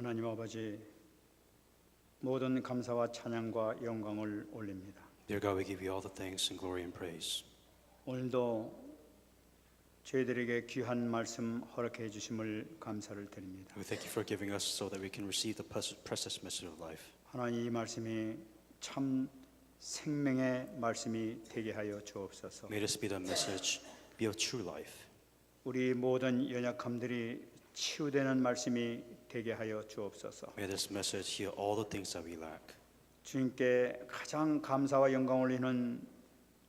하나님 아버지, 모든 감사와 찬양과 영광을 올립니다. Dear God, we give you all the thanks and glory and praise. 오늘도 저희들에게 귀한 말씀 허락해 주심을 감사를 드립니다. We thank you for giving us so that we can receive the precious message of life. 하나님 이 말씀이 참 생명의 말씀이 되게 하여 주옵소서. May this be the message, be of true life. 우리 모든 연약함들이 치유되는 말씀이 되게 하여 주옵소서. May this message heal all the things that we lack. 주님께 가장 감사와 영광을 올리는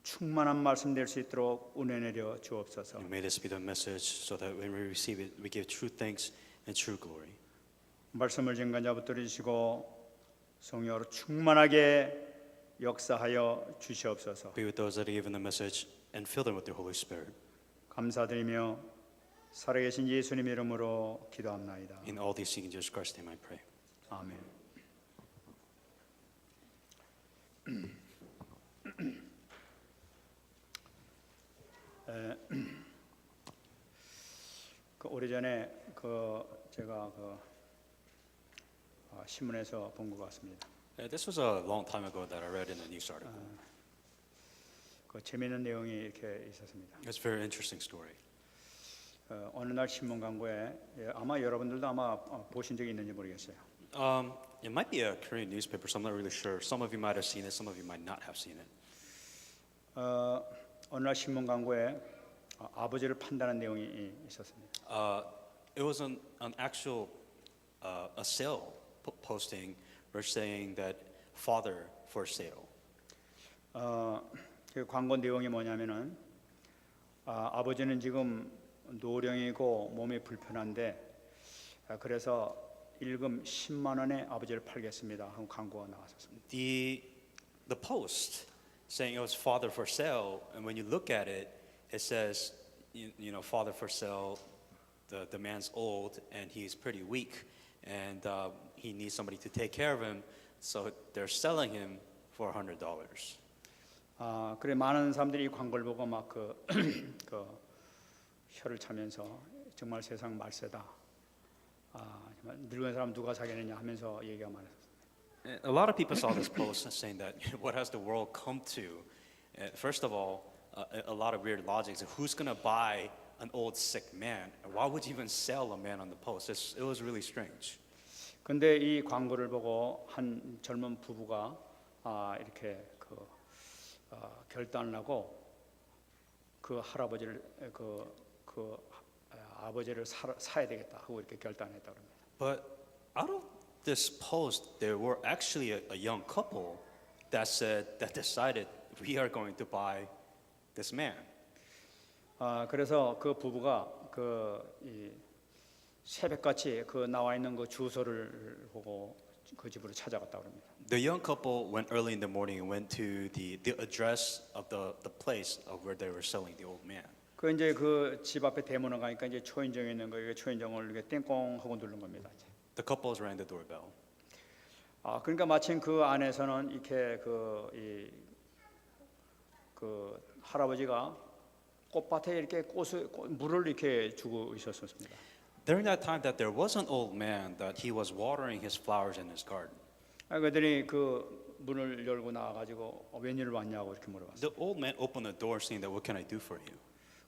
충만한 말씀 될 수 있도록 은혜 내려 주옵소서. And may this be the message so that when we receive it, we give true thanks and true glory. 말씀을 증거자 붙들어 주시고 성령으로 충만하게 역사하여 주시옵소서. Be with those that are given the message and fill them with the Holy Spirit. 감사드리며 살아계신 예수님 이름으로 기도합나이다. In all these things, in Jesus Christ's name I pray. 아멘. 오래전에 제가 신문에서 본 것 같습니다. This was a long time ago that I read in a news article. 재미있는 내용이 이렇게 있었습니다. It's a very interesting story. 어느 날 신문 광고에 아마 여러분들도 아마 보신 적이 있는지 모르겠어요. It might be a Korean newspaper, so I'm not really sure. Some of you might have seen it, some of you might not have seen it. 어느 날 신문 광고에 아버지를 판다는 내용이 있었습니다. It was an actual a sale posting. We're saying that father for sale. 그 광고 내용이 뭐냐면은 아버지는 지금 노령이고 몸이 불편한데 그래서 일금 10만 원에 아버지를 팔겠습니다 하고 광고가 나왔었습니다. The post saying it was father for sale, and when you look at it, it says you know father for sale. The man's old and he's pretty weak, and he needs somebody to take care of him. So they're selling him for $100. 그래 많은 사람들이 이 광고를 보고 막 혀를 차면서 정말 세상 말세다. 정말 늙은 사람 누가 사겠느냐 하면서 얘기가 많았어요. A lot of people saw this post saying that what has the world come to? First of all, a lot of weird logics. Who's gonna buy an old sick man? Why would you even sell a man on the post? It was really strange. 근데 이 광고를 보고 한 젊은 부부가 이렇게 결단을 하고 그 할아버지를 아버지를 사야 되겠다 하고 이렇게 결단했다고 합니다. But out of this post, there were actually a young couple that decided we are going to buy this man. 그래서 그 부부가 새벽같이 나와 있는 그 주소를 보고 그 집으로 찾아갔다고 합니다. The young couple went early in the morning and went to the address of the place of where they were selling the old man. 이제 그 집 앞에 대문을 가니까 이제 초인종이 있는 거예요. 초인종을 이렇게 땡꽁 하고 누른 겁니다. 이제. The couples rang the doorbell. 그러니까 마침 그 안에서는 이렇게 할아버지가 꽃밭에 이렇게 물을 이렇게 주고 있었습니다. During that time, that there was an old man that he was watering his flowers in his garden. 그들이 그 문을 열고 나와가지고 웬일 왔냐고 이렇게 물어봤어요. The old man opened the door, saying that, "What can I do for you?"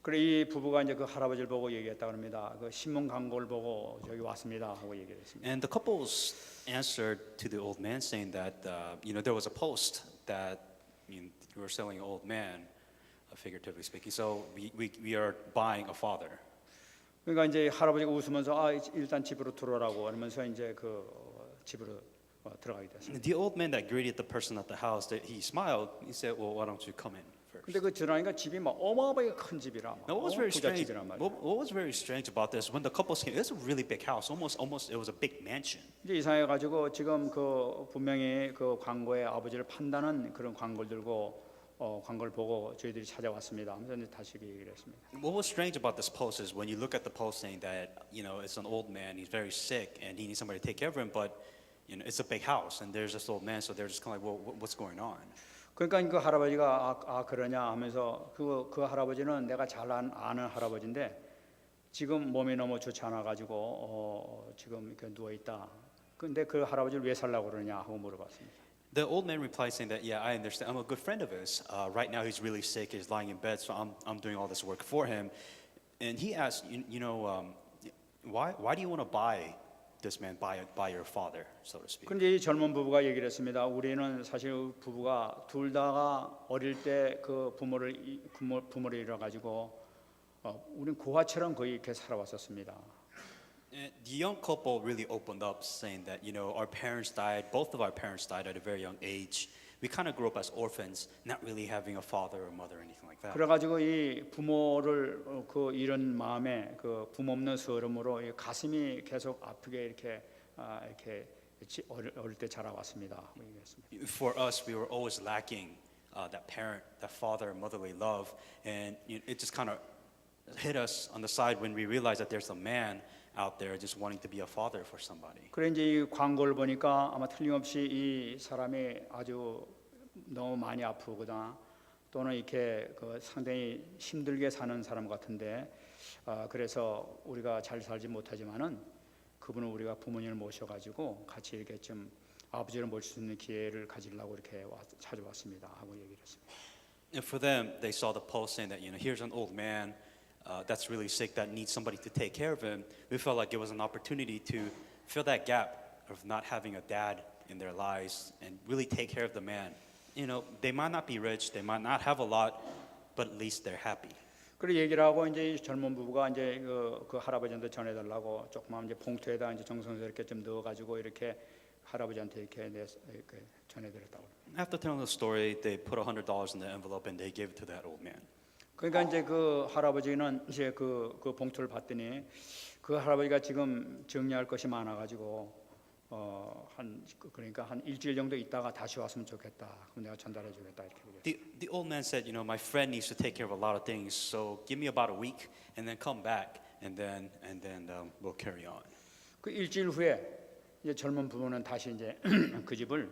그래 이 부부가 이제 그 할아버지를 보고 얘기했다고 합니다. 그 신문 광고를 보고 저기 왔습니다 하고 얘기했습니다. And the couples answered to the old man, saying that there was a post that you were selling an old man, figuratively speaking. So we are buying a father. 그러니까 이제 할아버지가 웃으면서 일단 집으로 들어오라고 하면서 이제 그 집으로 들어가게 됐습니다. The old man that greeted the person at the house, that he smiled. He said, "Well, why don't you come in first?" 근데 그 들어가니까 집이 막 어마어마하게 큰 집이라 막 Now, what was very strange? 부잣집이란 말이에요. What was very strange about this? When the couples came, it was a really big house. Almost, it was a big mansion. 이제 이상해 가지고 지금 분명히 그 광고에 아버지를 판다는 그런 광고를 들고 광고를 보고 저희들이 찾아왔습니다. 하면서 이제 다시 얘기를 했습니다. What was strange about this post is when you look at the post saying that it's an old man, he's very sick, and he needs somebody to take care of him, but it's a big house, and there's this old man, so they're just kind of like, well, what's going on? 그러니까 그 할아버지가 그러냐 하면서 그 할아버지는 내가 잘 아는 할아버지인데 지금 몸이 너무 좋지 않아 가지고 지금 이렇게 누워 있다. 근데 그 할아버지를 왜 살라고 그러냐 하고 물어봤습니다. The old man replied saying that, yeah, I understand. I'm a good friend of his. Right now he's really sick. He's lying in bed, so I'm doing all this work for him. And he asked, why do you want to buy this man, buy your father, so to speak? 근데 이 젊은 부부가 얘기를 했습니다. 우리는 사실 부부가 둘 다가 어릴 때 그 부모를 잃어가지고 우리는 고아처럼 거의 이렇게 살아왔었습니다. And the young couple really opened up, saying that our parents died. Both of our parents died at a very young age. We kind of grew up as orphans, not really having a father or mother or anything like that. 그래가지고 이 부모를 그 잃은 마음에 그 부모 없는 서름으로 이 가슴이 계속 아프게 이렇게 어릴 때 자라왔습니다. For us, we were always lacking that parent, that father, motherly love, and it just kind of hit us on the side when we realized that there's a man out there just wanting to be a father for somebody. 그래 이제 이 광고를 보니까 아마 틀림없이 이 사람이 아주 너무 많이 아프거나 또는 이렇게 그 상당히 힘들게 사는 사람 같은데 그래서 우리가 잘 살지 못하지만은 그분은 우리가 부모님을 모셔가지고 같이 이렇게 좀 아버지를 모실 수 있는 기회를 가지려고 이렇게 찾아왔습니다 하고 얘기를 했습니다. And for them, they saw the post saying that here's an old man that's really sick that needs somebody to take care of him. We felt like it was an opportunity to fill that gap of not having a dad in their lives and really take care of the man. They might not be rich, they might not have a lot, but at least they're happy. 그리고 얘기를 하고 이제 이 젊은 부부가 이제 그 할아버지한테 전해달라고 조그만 이제 봉투에다 이제 정성스럽게 좀 넣어가지고 이렇게 할아버지한테 이렇게 전해드렸다고. After telling the story, they put $100 in the envelope and they gave it to that old man. 그러니까 이제 그 할아버지는 이제 그 봉투를 봤더니 그 할아버지가 지금 정리할 것이 많아가지고 그러니까 한 일주일 정도 있다가 다시 왔으면 좋겠다. 그럼 내가 전달해주겠다 이렇게 얘기했어요. The old man said, my friend needs to take care of a lot of things, so give me about a week and then come back and then we'll carry on. 그 일주일 후에 이제 젊은 부부는 다시 이제 그 집을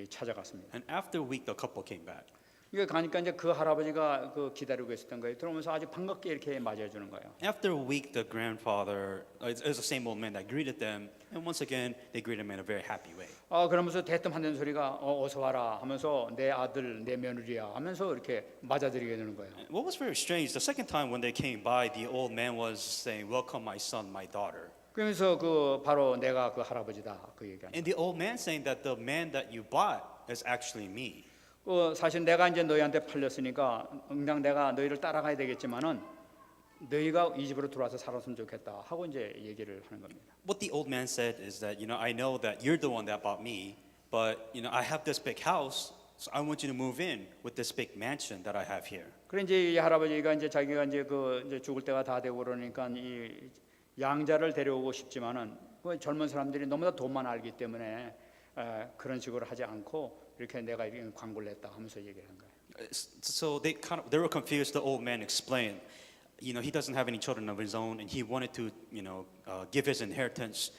찾아갔습니다. And after a week, the couple came back. 이게 가니까 이제 그 할아버지가 그 기다리고 있었던 거예요. 들어오면서 아주 반갑게 이렇게 맞이해 주는 거예요. After a week, the grandfather, it was the same old man that greeted them, and once again, they greeted him in a very happy way. 그러면서 대뜸 하는 소리가 어서 와라 하면서 내 아들, 내 며느리야 하면서 이렇게 맞아들이게 되는 거예요. What was very strange, the second time when they came by, the old man was saying, "Welcome, my son, my daughter." 그러면서 그 바로 내가 그 할아버지다 그 얘기하는. And the old man saying that the man that you bought is actually me. 사실 내가 이제 너희한테 팔렸으니까 응당 내가 너희를 따라가야 되겠지만은 너희가 이 집으로 들어와서 살았으면 좋겠다 하고 이제 얘기를 하는 겁니다. What the old man said is that, I know that you're the one that bought me, but I have this big house, so I want you to move in with this big mansion that I have here. 그래 이제 이 할아버지가 이제 자기가 이제 이제 죽을 때가 다 되고 그러니까 이 양자를 데려오고 싶지만은 그 젊은 사람들이 너무나 돈만 알기 때문에 그런 식으로 하지 않고 이렇게 내가 이렇게 광고를 했다 하면서 얘기를 한 거예요. So they were confused. The old man explained, he doesn't have any children of his own, and he wanted to, give his inheritance.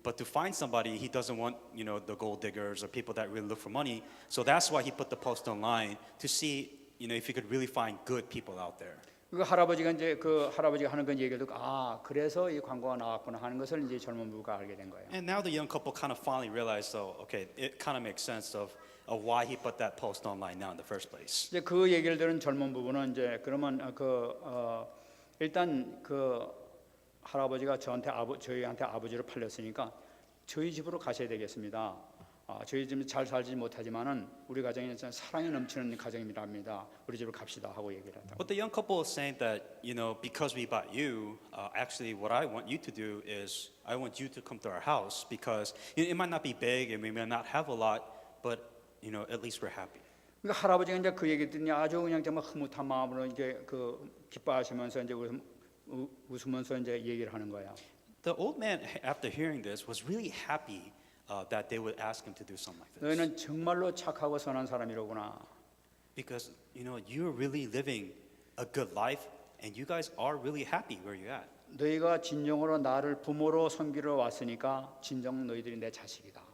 But to find somebody, he doesn't want, the gold diggers or people that really look for money. So that's why he put the post online to see, if he could really find good people out there. 그 할아버지가 이제 그 할아버지가 하는 건 얘기를 듣고 그래서 이 광고가 나왔구나 하는 것을 이제 젊은 부부가 알게 된 거예요. And now the young couple kind of finally realized, okay, it kind of makes sense of why he put that post online now in the first place. 이제 그 얘기를 들은 젊은 부부는 이제 그러면 일단 그 할아버지가 저희한테 아버지를 팔렸으니까 저희 집으로 가셔야 되겠습니다. 저희 집 잘 살지 못하지만은 우리 가정이 사랑이 넘치는 가정이랍니다. 우리 집으로 갑시다 하고 얘기를 했다. But the young couple is saying that, because we bought you, actually what I want you to do is I want you to come to our house because it might not be big and we may not have a lot, but at least we're happy. 그러니까 할아버지가 이제 그 얘기 듣니 아주 그냥 정말 흐뭇한 마음으로 이제 그 기뻐하시면서 이제 웃으면서 이제 얘기를 하는 거야. The old man, after hearing this, was really happy that they would ask him to do something like this. 너희는 정말로 착하고 선한 사람이로구나. Because you're really living a good life, and you guys are really happy where you're at. 너희가 진정으로 나를 부모로 섬기러 왔으니까 진정 너희들이 내 자식이다.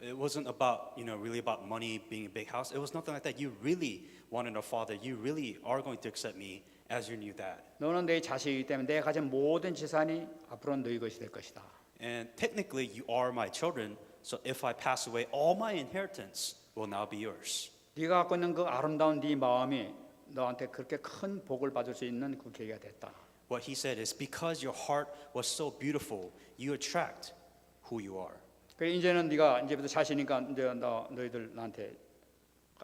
It wasn't about really about money, being a big house. It was nothing like that. You really wanted a father. You really are going to accept me as your new dad. 너는 내 자식이기 때문에 내가 가진 모든 재산이 앞으로 너희 것이 될 것이다. And technically, you are my children. So if I pass away, all my inheritance will now be yours. 네가 갖고 있는 그 아름다운 네 마음이 너한테 그렇게 큰 복을 받을 수 있는 그 계기가 됐다. What he said is because your heart was so beautiful, you attract who you are. 그래 이제는 네가 이제부터 자시니까 이제 너희들 나한테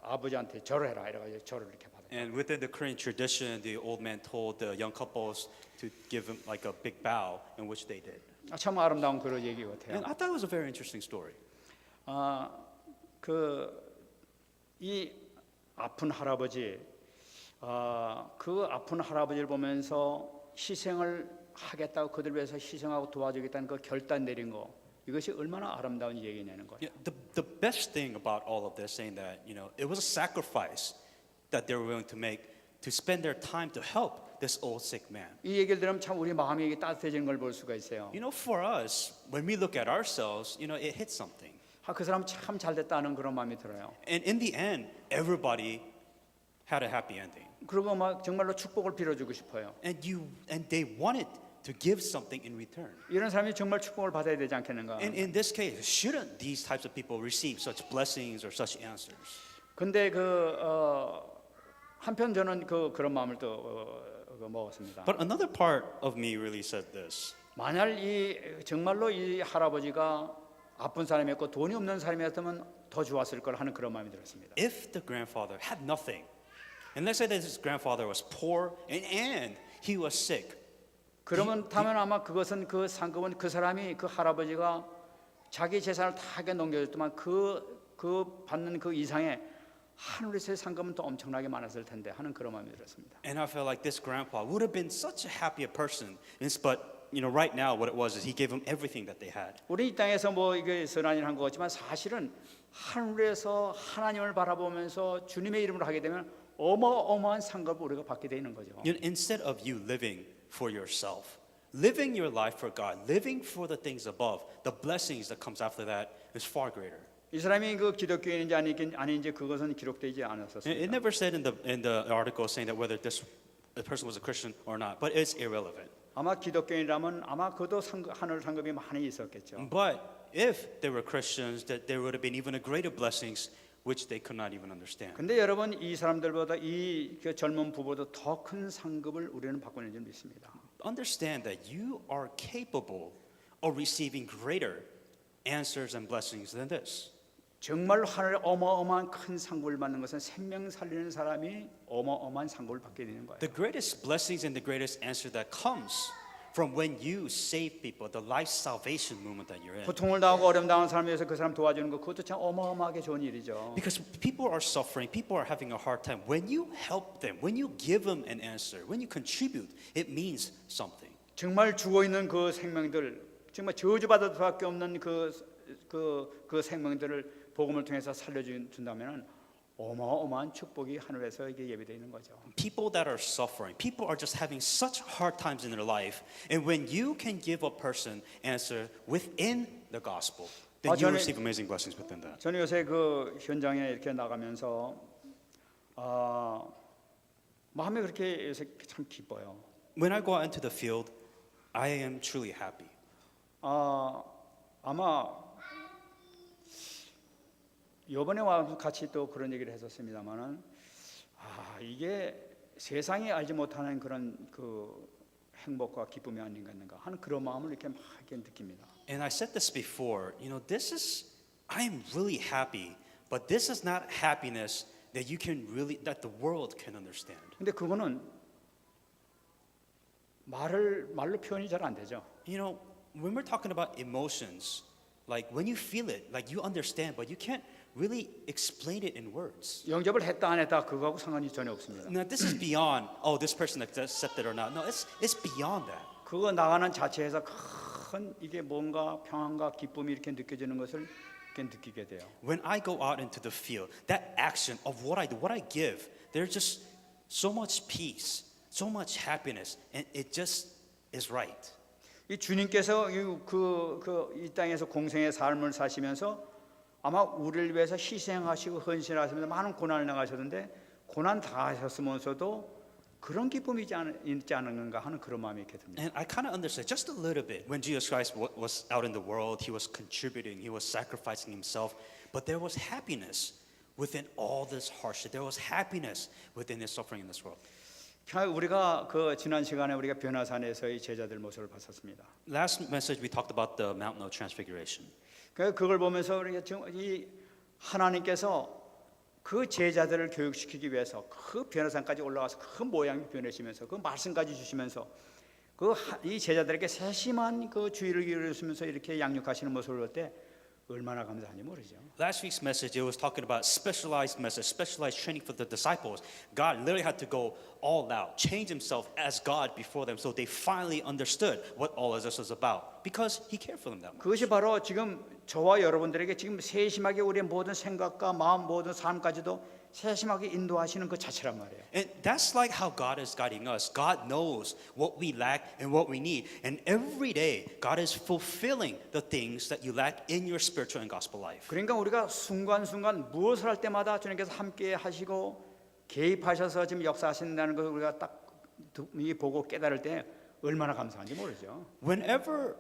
아버지한테 절을 해라 이래가지고 절을 이렇게 받아. And within the Korean tradition, the old man told the young couples to give him like a big bow, in which they did. 참 아름다운 그런 얘기 같아요. And I thought it was a very interesting story. 이 아픈 할아버지, 그 아픈 할아버지를 보면서 희생을 하겠다고 그들 위해서 희생하고 도와주겠다는 그 결단 내린 거, 이것이 얼마나 아름다운 얘기냐는 거예요. Yeah, the best thing about all of this, saying that it was a sacrifice that they were willing to make to spend their time to help this old sick man. 이 얘기를 들으면 참 우리 마음이 따뜻해지는 걸 볼 수가 있어요. For us, when we look at ourselves, it hits something. 그 사람 참 잘됐다는 그런 마음이 들어요. And in the end, everybody had a happy ending. 그리고 막 정말로 축복을 빌어주고 싶어요. And they wanted to give something in return. 이런 사람이 정말 축복을 받아야 되지 않겠는가? And in this case, shouldn't these types of people receive such blessings or such answers? 근데 한편 저는 그런 마음을 또 먹었습니다. But another part of me really said this. 만약 정말로 이 할아버지가 아픈 사람이었고 돈이 없는 사람이었다면 더 좋았을 걸 하는 그런 마음이 들었습니다. If the grandfather had nothing, and let's say that his grandfather was poor and he was sick, 그러면 아마 그것은 그 상급은 그 사람이 그 할아버지가 자기 재산을 다 넘겨줬지만 그 받는 그 이상의 하늘에서의 상급은 또 엄청나게 많았을 텐데 하는 그런 마음이 들었습니다. And I felt like this grandpa would have been such a happier person. But right now, what it was is he gave them everything that they had. 우리 이 땅에서 이게 선한 일을 한 것 같지만 사실은 하늘에서 하나님을 바라보면서 주님의 이름으로 하게 되면 어마어마한 상급을 우리가 받게 되는 거죠. Instead of you living for yourself, living your life for God, living for the things above, the blessings that comes after that is far greater. 이 사람이 그 기독교인인지 아닌지 그것은 기록되지 않았었습니다. It never said in the article saying that whether the person was a Christian or not, but it's irrelevant. 아마 기독교인이라면 아마 그도 하늘 상급이 많이 있었겠죠. But if they were Christians, that there would have been even a greater blessings which they could not even understand. 근데 여러분 이 사람들보다 이 젊은 부부도 더 큰 상급을 우리는 받고 있는 줄 믿습니다. Understand that you are capable of receiving greater answers and blessings than this. 정말로 하늘에 어마어마한 큰 상급을 받는 것은 생명 살리는 사람이 어마어마한 상급을 받게 되는 거예요. The greatest blessings and the greatest answer that comes from when you save people, the life salvation movement that you're in. 고통을 당하고 어려움 당한 사람에 대해서 그 사람 도와주는 거 그것도 참 어마어마하게 좋은 일이죠. Because people are suffering, people are having a hard time. When you help them, when you give them an answer, when you contribute, it means something. 정말 죽어 있는 그 생명들, 정말 저주받을 수밖에 없는 그 생명들을 복음을 통해서 살려준다면은 어마어마한 축복이 하늘에서 이게 예비되어 있는 거죠. People that are suffering, people are just having such hard times in their life, and when you can give a person answer within the gospel, then you receive amazing blessings within that. 저는 요새 그 현장에 이렇게 나가면서 마음이 그렇게 요새 참 기뻐요. When I go out into the field, I am truly happy. 아마 이번에 와서 같이 또 그런 얘기를 했었습니다만은 이게 세상이 알지 못하는 그런 그 행복과 기쁨이 아닌가 하는 그런 마음을 이렇게 막 이렇게 느낍니다. And I said this before, I am really happy, but this is not happiness that that the world can understand. 근데 그거는 말로 표현이 잘 안 되죠. When we're talking about emotions, like when you feel it, like you understand, but you can't really explain it in words. 영접을 했다 안 했다 그거하고 상관이 전혀 없습니다. Now this is beyond, this person accepted or not. No, it's beyond that. 그거 나가는 자체에서 큰 이게 뭔가 평안과 기쁨이 이렇게 느껴지는 것을 이렇게 느끼게 돼요. When I go out into the field, that action of what I do, what I give, there's just so much peace, so much happiness, and it just is right. 이 주님께서 이 땅에서 공생의 삶을 사시면서 아마 우리를 위해서 희생하시고 헌신하시면서 많은 고난을 당하셨는데 고난 다 하셨으면서도 그런 기쁨이 있지 않은가 하는 그런 마음이 이렇게 듭니다. And I kind of understand just a little bit. When Jesus Christ was out in the world, he was contributing, he was sacrificing himself, but there was happiness within all this hardship. There was happiness within his suffering in this world. 우리가 그 지난 시간에 우리가 변화산에서의 제자들 모습을 봤었습니다. Last message we talked about the mountain of transfiguration. 그걸 보면서 우리가 지금 이 하나님께서 그 제자들을 교육시키기 위해서 그 변화산까지 올라가서 그 모양이 변해지면서 그 말씀까지 주시면서 이 제자들에게 세심한 그 주의를 기울이시면서 이렇게 양육하시는 모습을 볼 때 얼마나 감사한지 모르죠. Last week's message, it was talking about specialized message, specialized training for the disciples. God literally had to go all out, change himself as God before them, so they finally understood what all of this was about, because he cared for them that much. 그것이 바로 지금 저와 여러분들에게 지금 세심하게 우리의 모든 생각과 마음 모든 삶까지도 세심하게 인도하시는 그 자체란 말이에요. And that's like how God is guiding us. God knows what we lack and what we need. And every day, God is fulfilling the things that you lack in your spiritual and gospel life. 그러니까 우리가 순간순간 무엇을 할 때마다 주님께서 함께 하시고 개입하셔서 지금 역사하신다는 것을 우리가 딱 보고 깨달을 때 얼마나 감사한지 모르죠. Whatever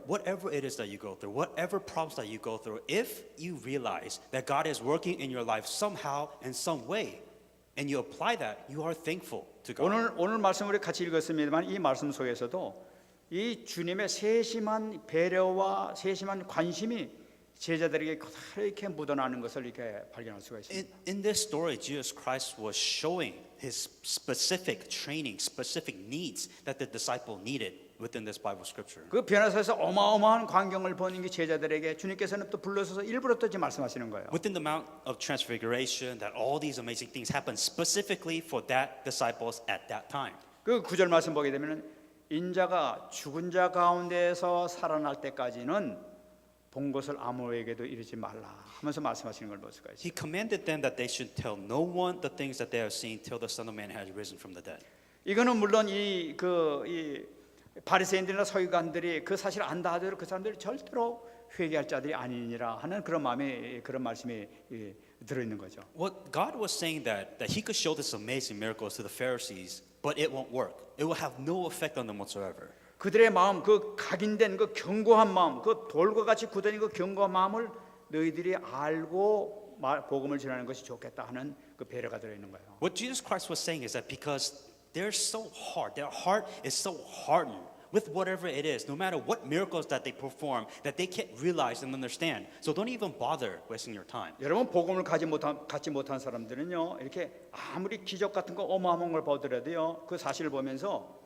it is that you go through, whatever problems that you go through, if you realize that God is working in your life somehow, in some way, and you apply that, you are thankful to God. 오늘 말씀 우리 같이 읽었습니다만 이 말씀 속에서도 이 주님의 세심한 배려와 세심한 관심이 제자들에게 그대로 이렇게 묻어나는 것을 이렇게 발견할 수가 있습니다. In this story, Jesus Christ was showing his specific training, specific needs that the disciple needed within this Bible scripture. 그 변화사에서 어마어마한 광경을 보는 게 제자들에게 주님께서는 또 불러서서 일부러 또 지금 말씀하시는 거예요. Within the Mount of Transfiguration, that all these amazing things happened specifically for that disciples at that time. 그 9절 말씀 보게 되면은 인자가 죽은 자 가운데에서 살아날 때까지는 본 것을 아무에게도 이르지 말라 하면서 말씀하시는 걸 볼 수가 있어요. He commanded them that they should tell no one the things that they have seen till the Son of Man has risen from the dead. 이거는 물론 이 바리새인들이나 서기관들이 그 사실을 안다 하더라도 그 사람들이 절대로 회개할 자들이 아니니라 하는 그런 마음이 그런 말씀이 들어 있는 거죠. What God was saying that he could show this amazing miracles to the Pharisees, but it won't work. It will have no effect on them whatsoever. 그들의 마음, 그 각인된 그 견고한 마음, 그 돌과 같이 굳어진 그 견고한 마음을 너희들이 알고 복음을 전하는 것이 좋겠다 하는 그 배려가 들어 있는 거예요. What Jesus Christ was saying is that because they're so hard, their heart is so hardened with whatever it is, no matter what miracles that they perform, that they can't realize and understand. So don't even bother wasting your time. 여러분 복음을 갖지 못한 사람들은요 이렇게 아무리 기적 같은 거 어마어마한 걸 보더라도요 그 사실을 보면서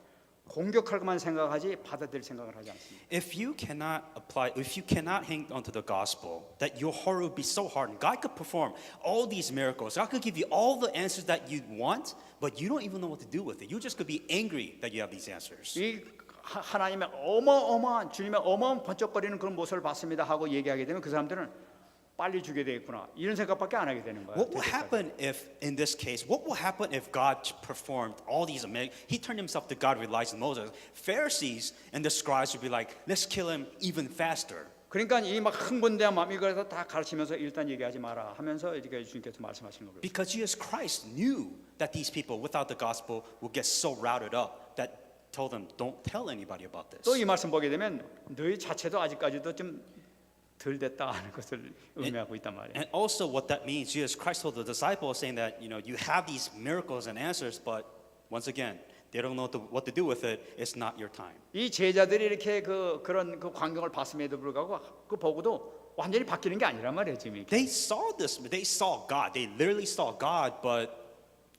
공격할 것만 생각하지 받아들일 생각을 하지 않습니다. If you cannot hang on to the gospel, that your heart would be so hardened. God could perform all these miracles. God could give you all the answers that you want, but you don't even know what to do with it. You just could be angry that you have these answers. 이 하나님의 어마어마한 주님의 어마어마한 번쩍거리는 그런 모습을 봤습니다 하고 얘기하게 되면 그 사람들은 빨리 죽여야 되겠구나 이런 생각밖에 안 하게 되는 거예요. What will happen if, in this case, what will happen if God performed all these amazing? He turned himself to God, relies on Moses. Pharisees and the scribes would be like, let's kill him even faster. 그러니까 이 막 흥분된 마음 이거에서 다 가르치면서 일단 얘기하지 마라 하면서 이렇게 주님께서 말씀하시는 거예요. Because Jesus Christ knew that these people, without the gospel, would get so routed up that told them, don't tell anybody about this. 또 이 말씀 보게 되면 너희 자체도 아직까지도 좀 덜 됐다 하는 것을 의미하고 있단 말이에요. And also what that means, Jesus Christ told the disciples saying that, you have these miracles and answers, but once again, they don't know what to do with it. It's not your time. 이 제자들이 이렇게 그런 그 광경을 봤음에도 불구하고 그 보고도 완전히 바뀌는 게 아니란 말이에요, 지금. 이렇게. They saw this. They saw God. They literally saw God, but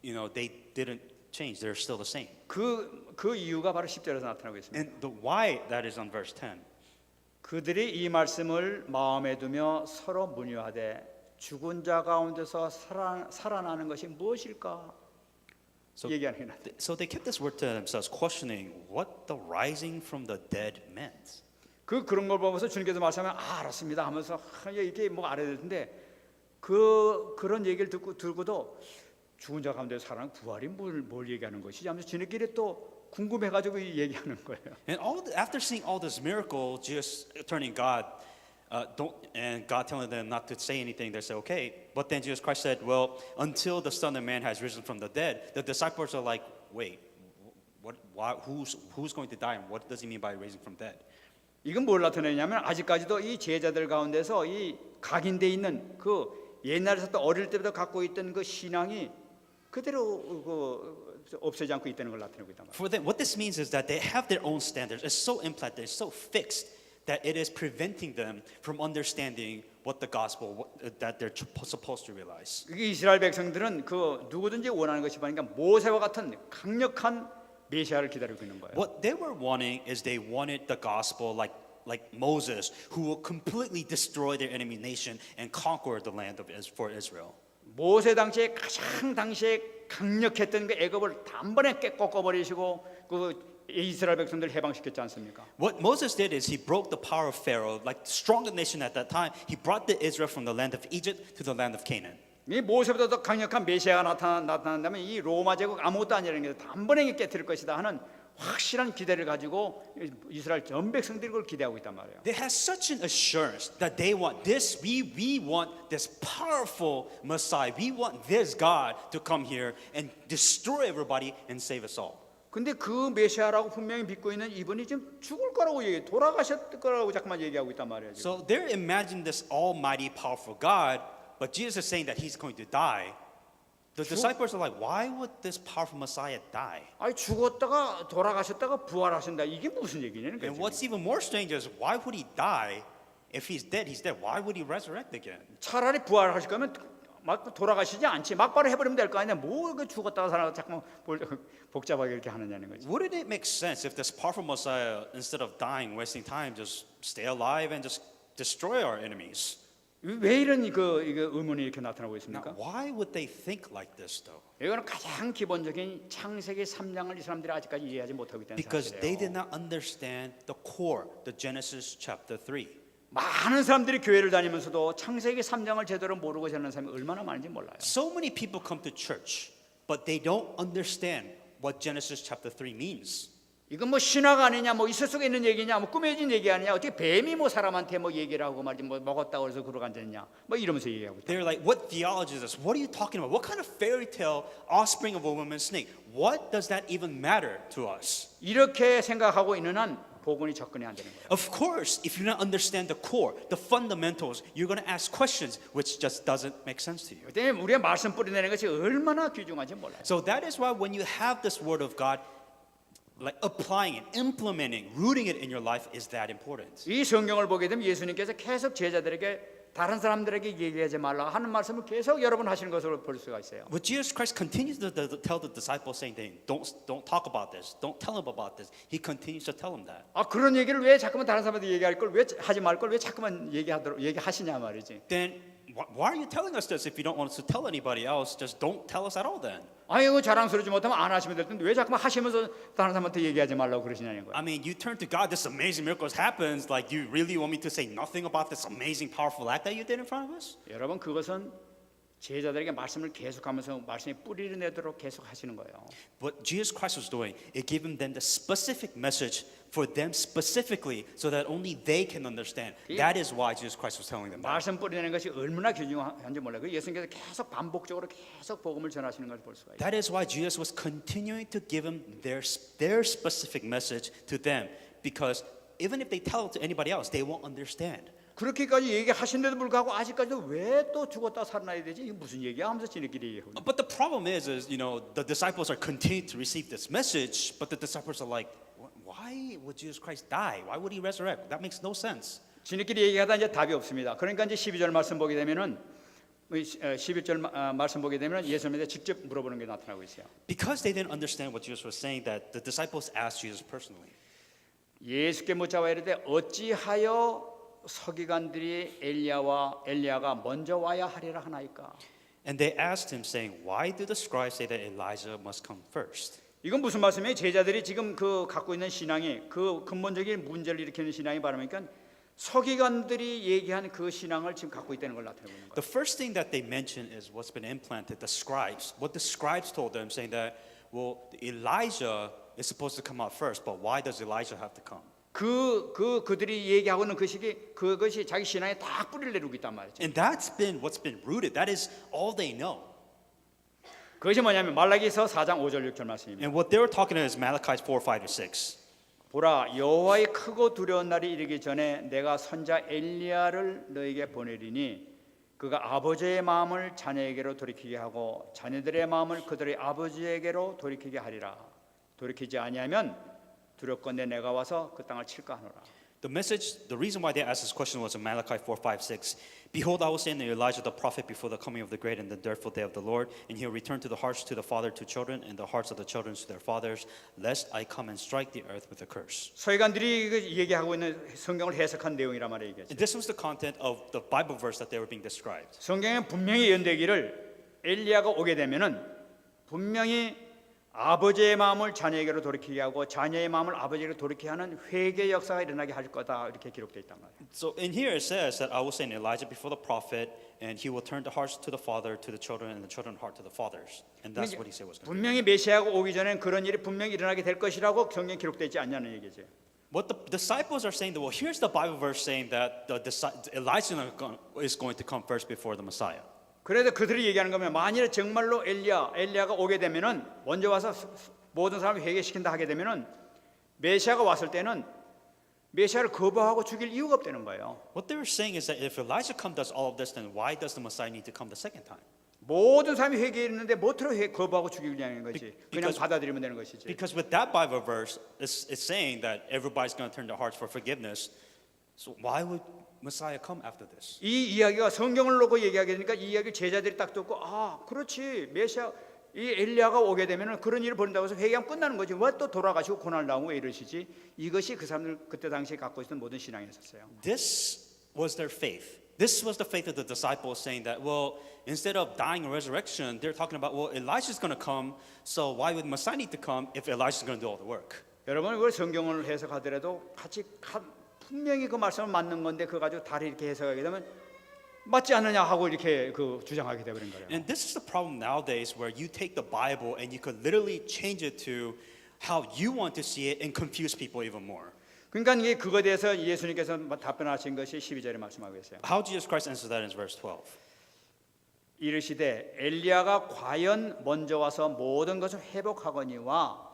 they didn't change. They're still the same. 그 이유가 바로 10절에서 나타나고 있습니다. And the why that is on verse 10. 그들이 이 말씀을 마음에 두며 서로 문의하되 죽은 자 가운데서 살아나는 것이 무엇일까? 얘기하는 게 So they kept this word to themselves, questioning what the rising from the dead meant. 그런 걸 보면서 주님께서 말씀하면 알았습니다 하면서 이게 뭐 알아야 되는데 그런 얘기를 듣고도 죽은 자 가운데 살아난 부활이 뭘 얘기하는 것이지 하면서 지네끼리 또 궁금해가지고 얘기하는 거예요. And after seeing all this miracle, just turning God, and God telling them not to say anything, they say okay. But then Jesus Christ said, "Well, until the Son of Man has risen from the dead," the disciples are like, "Wait, who's going to die and what does he mean by raising from dead? 이건 뭘 나타내냐면 아직까지도 이 제자들 가운데서 이 각인돼 있는 그 옛날에서 또 어릴 때부터 갖고 있던 그 신앙이 그대로 없애지 않고 있다는 걸 나타내고 있단 말이에요. For them, what this means is that they have their own standards. It's so implanted, it's so fixed that it is preventing them from understanding what the gospel that they're supposed to realize. 이게 이스라엘 백성들은 그 누구든지 원하는 것이 뭐니까 모세와 같은 강력한 메시아를 기다리고 있는 거예요. What they were wanting is they wanted the gospel like Moses, who will completely destroy their enemy nation and conquer the land for Israel. 모세 당시에 가장 당시에 강력했던 그 애굽을 단번에 꺾어버리시고 그 이스라엘 백성들 해방시켰지 않습니까? What Moses did is he broke the power of Pharaoh, like the strongest nation at that time. He brought the Israel from the land of Egypt to the land of Canaan. 이 모세보다 더 강력한 메시아가 나타난다면 이 로마 제국 아무것도 아니라는 게 단번에 깨뜨릴 것이다 하는 확실한 기대를 가지고 이스라엘 전 백성들이 그걸 기대하고 있단 말이에요. They had such an assurance that they want this. We want this powerful Messiah. We want this God to come here and destroy everybody and save us all. 근데 그 메시아라고 분명히 믿고 있는 이분이 지금 죽을 거라고 돌아가셨을 거라고 자꾸만 얘기하고 있단 말이에요. 지금. So they're imagining this almighty, powerful God, but Jesus is saying that he's going to die. The disciples are like, why would this powerful Messiah die? 아니 죽었다가 돌아가셨다가 부활하신다. 이게 무슨 얘기냐는 And 거죠. what's even more strange is why would he die if he's dead? He's dead. Why would he resurrect again? 차라리 부활하실 거면 막 돌아가시지 않지. 막바로 해버리면 될 거 아니야. 뭐 그 죽었다가 살아가 자꾸 복잡하게 이렇게 하느냐는 거지. Wouldn't it make sense if this powerful Messiah, instead of dying, wasting time, just stay alive and just destroy our enemies? 왜 이런 이거 의문이 이렇게 나타나고 Now, 있습니까? why would they think like this, though? 이거는 가장 기본적인 창세기 3장을 이 사람들이 아직까지 이해하지 못하고 있다는 Because they did 사실이에요. not understand the core, the Genesis chapter 3. 많은 사람들이 교회를 다니면서도 창세기 3장을 제대로 모르고 사는 사람이 얼마나 많은지 몰라요. So many people come to church, but they don't understand what Genesis chapter 3 means. 이건 뭐 신화가 아니냐, 뭐 있을 속에 있는 얘기냐, 뭐 꾸며진 얘기 아니냐, 어떻게 뱀이 뭐 사람한테 뭐 얘기를 하고 말이지 뭐 먹었다고 해서 그러고 앉았냐, 뭐 이러면서 얘기하고 있다. They're like, what theology is this? What are you talking about? What kind of fairy tale, offspring of a woman snake? What does that even matter to us? 이렇게 생각하고 있는 한 복음이 접근이 안 되는 거예요. Of course, if you don't understand the core, the fundamentals, you're going to ask questions which just doesn't make sense to you. 그때 우리의 말씀 뿌리내는 것이 얼마나 귀중한지 몰라요. So that is why when you have this word of God, like applying it, implementing, rooting it in your life is that important. 이 성경을 보게 되면 예수님께서 계속 제자들에게 다른 사람들에게 얘기하지 말라 하는 말씀을 계속 여러 번 하시는 것으로 볼 수가 있어요. But Jesus Christ continues to tell the disciples saying, don't talk about this, don't tell them about this. He continues to tell them that. 아 그런 얘기를 왜 자꾸만 다른 사람한테 얘기할 걸 왜 하지 말 걸 왜 자꾸만 얘기하시냐 말이지. Then why are you telling us this if you don't want us to tell anybody else? Just don't tell us at all then. 아이고 자랑스러우지 못하면 안 하시면 될 텐데 왜 자꾸만 하시면서 다른 사람한테 얘기하지 말라고 그러시냐는 거예요. I mean, you turn to God, this amazing miracles happens. Like, you really want me to say nothing about this amazing, powerful act that you did in front of us? 여러분 그것은 제자들에게 말씀을 계속하면서 말씀이 뿌리를 내도록 계속 하시는 거예요. What Jesus Christ was doing, it gave them the specific message for them specifically so that only they can understand. That is why Jesus Christ was telling them that. 말씀 뿌리내는 것이 얼마나 귀중한지 몰라요. 그 예수님께서 계속 반복적으로 계속 복음을 전하시는 걸 볼 수가 있어요. That is why Jesus was continuing to give them their specific message to them, because even if they tell it to anybody else, they won't understand. 그렇게까지 얘기하신데도 불구하고 아직까지도 왜 또 죽었다 살아나야 되지? 이게 무슨 얘기야? 하면서 지네끼리 얘기하고. But the problem is, the disciples are continuing to receive this message, but the disciples are like, why would Jesus Christ die? Why would he resurrect? That makes no sense. 지네끼리 얘기하다 이제 답이 없습니다. 그러니까 이제 12절 말씀 보게 되면은 11절 말씀 보게 되면 예수님한테 직접 물어보는 게 나타나고 있어요. Because they didn't understand what Jesus was saying, that the disciples asked Jesus personally. 예수께 묻자와 이르되 어찌하여 서기관들이 엘리야가 먼저 와야 하리라 하나이까? And they asked him, saying, why do the scribes say that Elijah must come first? 이건 무슨 말씀이에요? 제자들이 지금 그 갖고 있는 신앙이 그 근본적인 문제를 일으키는 신앙이 바라니까 서기관들이 얘기한 그 신앙을 지금 갖고 있다는 걸 나타내고 있는 거예요. The first thing that they mention is what's been implanted, the scribes. What the scribes told them, saying that, well, Elijah is supposed to come out first, but why does Elijah have to come? 그들이 얘기하고 있는 그 시기 그것이 자기 신앙에 딱 뿌리를 내리고 있단 말이죠. And that's been what's been rooted. That is all they know. 그것이 뭐냐면 말라기서 4장 5절 6절 말씀입니다. And what they were talking about is Malachi 4, 5 to 6. 보라 여호와의 크고 두려운 날이 이르기 전에 내가 선자 엘리야를 너에게 보내리니 그가 아버지의 마음을 자녀에게로 돌이키게 하고 자녀들의 마음을 그들의 아버지에게로 돌이키게 하리라. 돌이키지 아니하면 두렵건대 내가 와서 그 땅을 칠까 하노라. The message, the reason why they asked this question was in Malachi 4, 5, 6. Behold, I will send Elijah the prophet before the coming of the great and the dreadful day of the Lord, and he will return to the hearts to the father to children, and the hearts of the children to their fathers, lest I come and strike the earth with a curse. 서기관들이 얘기하고 있는 성경을 해석한 내용이란 말이에요. 이게. And this was the content of the Bible verse that they were being described. 성경에 분명히 예언되기를 엘리야가 오게 되면은 분명히 아버지의 마음을 자녀에게로 돌이키게 하고 자녀의 마음을 아버지에게로 돌이키게 하는 회개 역사가 일어나게 할 거다 이렇게 기록되어 있단 말이에요. So in here it says that I will send Elijah before the prophet, and he will turn the hearts to the father, to the children, and the children heart to the fathers. And that's what he said was going to 분명히 메시아가 오기 전엔 그런 일이 분명히 일어나게 될 것이라고 성경에 기록되어 있지 않냐는 얘기죠. What the disciples are saying, well, here's the Bible verse saying that Elijah is going to come first before the Messiah. 그래서 그들이 얘기하는 거면 만일 정말로 엘리야가 오게 되면은 먼저 와서 모든 사람을 회개시킨다 하게 되면은 메시아가 왔을 때는 메시아를 거부하고 죽일 이유가 없다는 거예요. What they were saying is that if Elijah comes does all of this, then why does the Messiah need to come the second time? 모든 사람이 회개했는데 뭐로 거부하고 죽이려는 거지. 그냥 because- 받아들이면 되는 것이지. Because with that Bible verse, it's saying that everybody's going to turn their hearts for forgiveness. So why would Messiah come after this? 이 이야기가 성경을 놓고 얘기하게 되니까 이 이야기를 제자들이 딱 듣고 아 그렇지 메시아 이 엘리야가 오게 되면은 그런 일을 벌인다고 해서 회개하면 끝나는 거지 왜 또 돌아가시고 고난을 당하고 왜 이러시지. 이것이 그 사람들 그때 당시에 갖고 있었던 모든 신앙이었어요. This was their faith. This was the faith of the disciples saying that, well, instead of dying and resurrection, they're talking about, well, Elijah's going to come, so why would Messiah need to come if Elijah's going to do all the work? 여러분 이걸 성경을 해석하더라도 같이 분명히 그 말씀은 맞는 건데 그거 가지고 다리 이렇게 해석하게 되면 맞지 않느냐 하고 이렇게 그 주장하게 되버린 거예요. And this is the problem nowadays where you take the Bible and you could literally change it to how you want to see it and confuse people even more. 그러니까 이게 그거에 대해서 예수님께서 답변하신 것이 12절에 말씀하고 계세요. How Jesus Christ answers that in verse 12. 이르시되 엘리야가 과연 먼저 와서 모든 것을 회복하거니와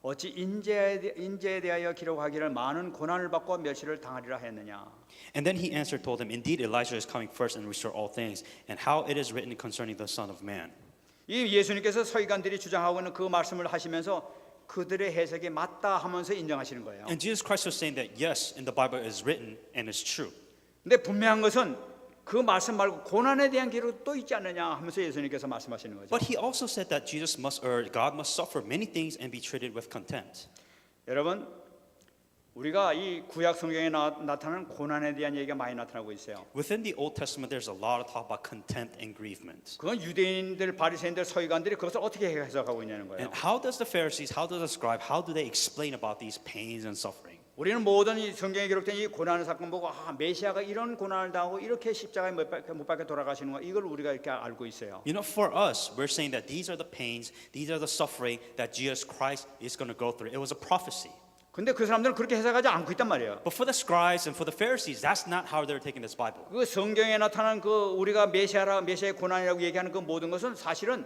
어찌 인재에 대하여 기록하기를 많은 고난을 받고 멸시를 당하리라 했느냐. And then he answered, told him, indeed Elijah is coming first and restore all things, and how it is written concerning the Son of Man. 이 예수님께서 서기관들이 주장하고 있는 그 말씀을 하시면서 그들의 해석이 맞다 하면서 인정하시는 거예요. And Jesus Christ was saying that yes, in the Bible it is written and it's true. 근데 분명한 것은 그 말씀 말고 고난에 대한 기록도 또 있지 않느냐 하면서 예수님께서 말씀하시는 거죠. But he also said that God must suffer many things and be treated with contempt. 여러분 우리가 이 구약 성경에 나타나는 고난에 대한 얘기가 많이 나타나고 있어요. Within the Old Testament, there's a lot of talk about contempt and grievement. 그건 유대인들, 바리새인들, 서기관들이 그것을 어떻게 해석하고 있냐는 거예요. And how does the Pharisees, how does the scribe, how do they explain about these pains and suffering? 우리는 모든 이 성경에 기록된 이 고난의 사건 보고 메시아가 이런 고난을 당하고 이렇게 십자가에 못 박혀 돌아가시는 거 이걸 우리가 이렇게 알고 있어요. You know, for us, we're saying that these are the pains, these are the suffering that Jesus Christ is going to go through. It was a prophecy. 근데 그 사람들은 그렇게 해석하지 않고 있단 말이에요. But for the scribes and for the Pharisees, that's not how they're taking this Bible. 그 성경에 나타난 그 우리가 메시아의 고난이라고 얘기하는 그 모든 것은 사실은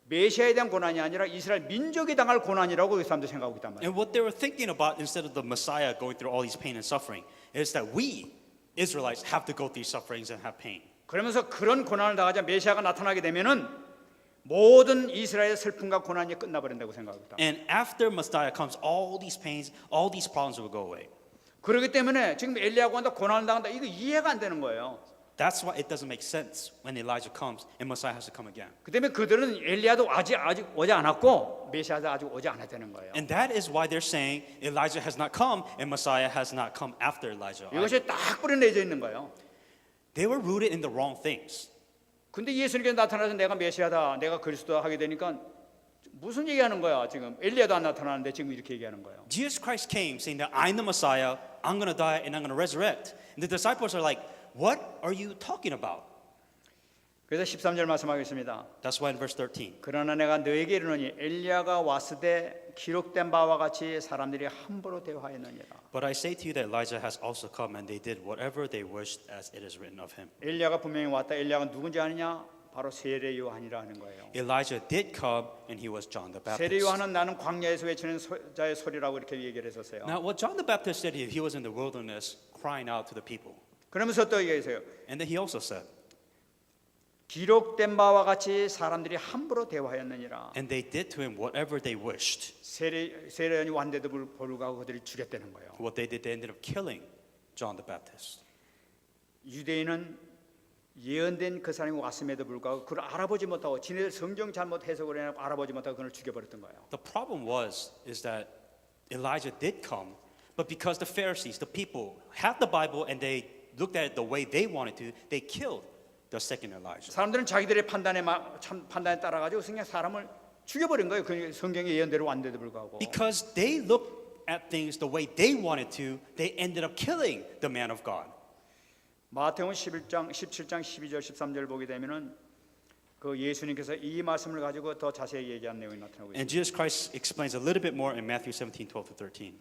메시아에 대한 고난이 아니라 이스라엘 민족이 당할 고난이라고 그 사람들 생각하고 있단 말이에요. And what they were thinking about instead of the Messiah going through all these pain and suffering is that we, Israelites, have to go through these sufferings and have pain. 그러면서 그런 고난을 당하자 메시아가 나타나게 되면은 모든 이스라엘의 슬픔과 고난이 끝나버린다고 생각하고 있다. And after Messiah comes, all these pains, all these problems will go away. 그렇기 때문에 지금 엘리야가 온다 고난을 당한다 이거 이해가 안 되는 거예요. That's why it doesn't make sense when Elijah comes and Messiah has to come again. 그 때문에 그들은 엘리야도 아직 오지 않았고 메시아도 아직 오지 않았다는 거예요. And that is why they're saying Elijah has not come and Messiah has not come after Elijah. 이것이 딱 뿌려내져 있는 거예요. They were rooted in the wrong things. 근데 예수님께서 나타나서 내가 메시아다, 내가 그리스도다 하게 되니까 무슨 얘기하는 거야 지금? 엘리야도 안 나타나는데 지금 이렇게 얘기하는 거예요. Jesus Christ came saying that I'm the Messiah, I'm going to die and I'm going to resurrect. And the disciples are like, what are you talking about? 그래서 13절 말씀하겠습니다. That's why in verse 13. 그러나 내가 너에게 이르노니 엘리야가 왔으되 기록된 바와 같이 사람들이 함부로 대화하였느니라. But I say to you that Elijah has also come and they did whatever they wished as it is written of him. 엘리야가 분명히 왔다. 엘리야가 누군지 아느냐? 바로 세례 요한이라는 거예요. Elijah did come, and he was John the 세례 Baptist. 요한은 나는 광야에서 외치는 자의 소리라고 이렇게 얘기를 했었어요. Now, what John the Baptist did, he was in the wilderness crying out to the people. 그러면서 또 얘기했어요. And then he also said, 기록된 바와 같이 사람들이 함부로 대화하였느니라. and they did to him whatever they wished. 세례 요한이 왔는데도 불구하고 그들이 죽였다는 거예요. What they did, they ended up killing John the Baptist. 유대인은 예언된 그 사람이 왔음에도 불구하고 그를 알아보지 못하고 지네들 성경 잘못 해석을 해놓고 알아보지 못하고 그를 죽여버렸던 거예요. The problem is that Elijah did come, but because the Pharisees, the people, had the Bible and they looked at it the way they wanted to, they killed the second Elijah. 사람들은 자기들의 판단에 따라가지고 그냥 사람을 죽여버린 거예요. 그 성경의 예언대로 왔는데도 불구하고. Because they looked at things the way they wanted to, they ended up killing the man of God. 마태복음 17장 12절 13절 보게 되면은 그 예수님께서 이 말씀을 가지고 더 자세히 얘기한 내용이 나타나고 And 있습니다. Jesus Christ explains a little bit more in Matthew 17:12-13.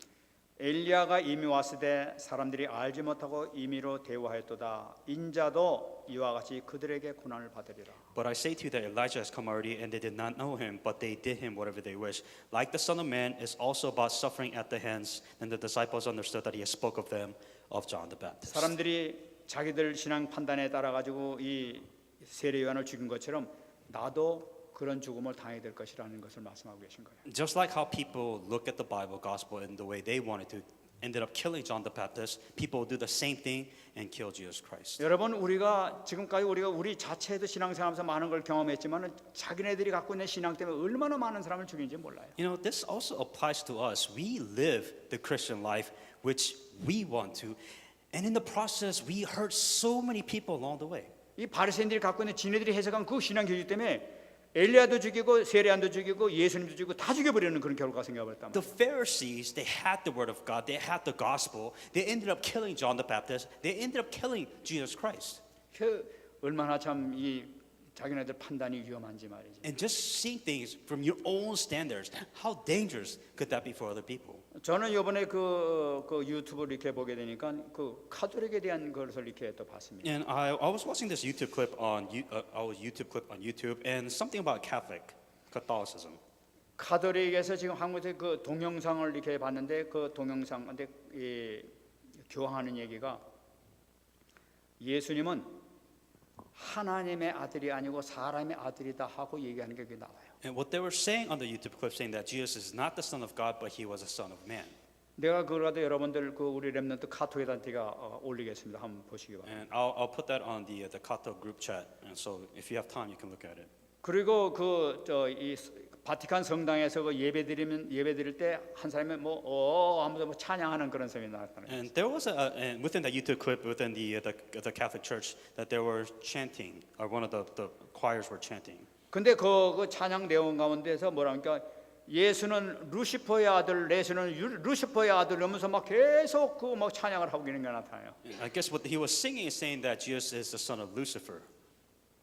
엘리야가 이미 왔으되 사람들이 알지 못하고 임의로 대우하였도다. 인자도 이와 같이 그들에게 고난을 받으리라. But I say to you that Elijah has come already, and they did not know him, but they did him whatever they wished. Like the Son of Man is also about suffering at the hands, and the disciples understood that he spoke of them, of John the Baptist. 사람들이 자기들 신앙 판단에 따라 가지고 이 세례 요한을 죽인 것처럼 나도 그런 죽음을 당해야 될 것이라는 것을 말씀하고 계신 거예요. Just like how people look at the Bible gospel in the way they wanted to, ended up killing John the Baptist, people do the same thing and kill Jesus Christ. 여러분 우리가 지금까지 우리 자체도 신앙생활하면서 많은 걸 경험했지만은 자기네들이 갖고 있는 신앙 때문에 얼마나 많은 사람을 죽인지 몰라요. You know, this also applies to us. We live the Christian life which we want to, and in the process, we hurt so many people along the way. 이 바리새인들이 갖고 있는 지네들이 해석한 그 신앙 교육 때문에 엘리야도 죽이고 세례안도 죽이고 예수님도 죽이고 다 죽여버리는 그런 결과가 생겨버렸단 The 말이에요. Pharisees, they had the word of God, they had the gospel, they ended up killing John the Baptist, they ended up killing Jesus Christ. 그 얼마나 참 이 자기네들 판단이 위험한지 말이지. And just seeing things from your own standards, how dangerous could that be for other people? 저는 이번에 그 유튜브를 이렇게 보게 되니까 그 카톨릭에 대한 것을 이렇게 또 봤습니다. And I was watching this YouTube clip on YouTube, and something about Catholicism. 카톨릭에서 지금 한국에서 그 동영상을 이렇게 봤는데 그 동영상 근데 이 교황하는 얘기가 예수님은 하나님의 아들이 아니고 사람의 아들이다 하고 얘기하는 게 나와요. And what they were saying on the YouTube clip, saying that Jesus is not the Son of God, but he was a Son of Man. 내가 그걸 가도 여러분들 그 우리 렘넌트 카톡에다가 올리겠습니다. 한번 보시기 바랍니다. And I'll put that on the Catholic group chat. And so if you have time, you can look at it. 그리고 그 이 바티칸 성당에서 그 예배 드릴 때 한 사람이 하면서 뭐 찬양하는 그런 소리 나타나요. And there was and within that YouTube clip, within the Catholic Church, that they were chanting, or one of the choirs were chanting. 근데 그 찬양 내용 가운데서 뭐라니까 예수는 루시퍼의 아들, 예수는 루시퍼의 아들 이러면서 막 계속 그 막 찬양을 하고 있는 게 나타나요. I guess what he was singing is saying that Jesus is the son of Lucifer.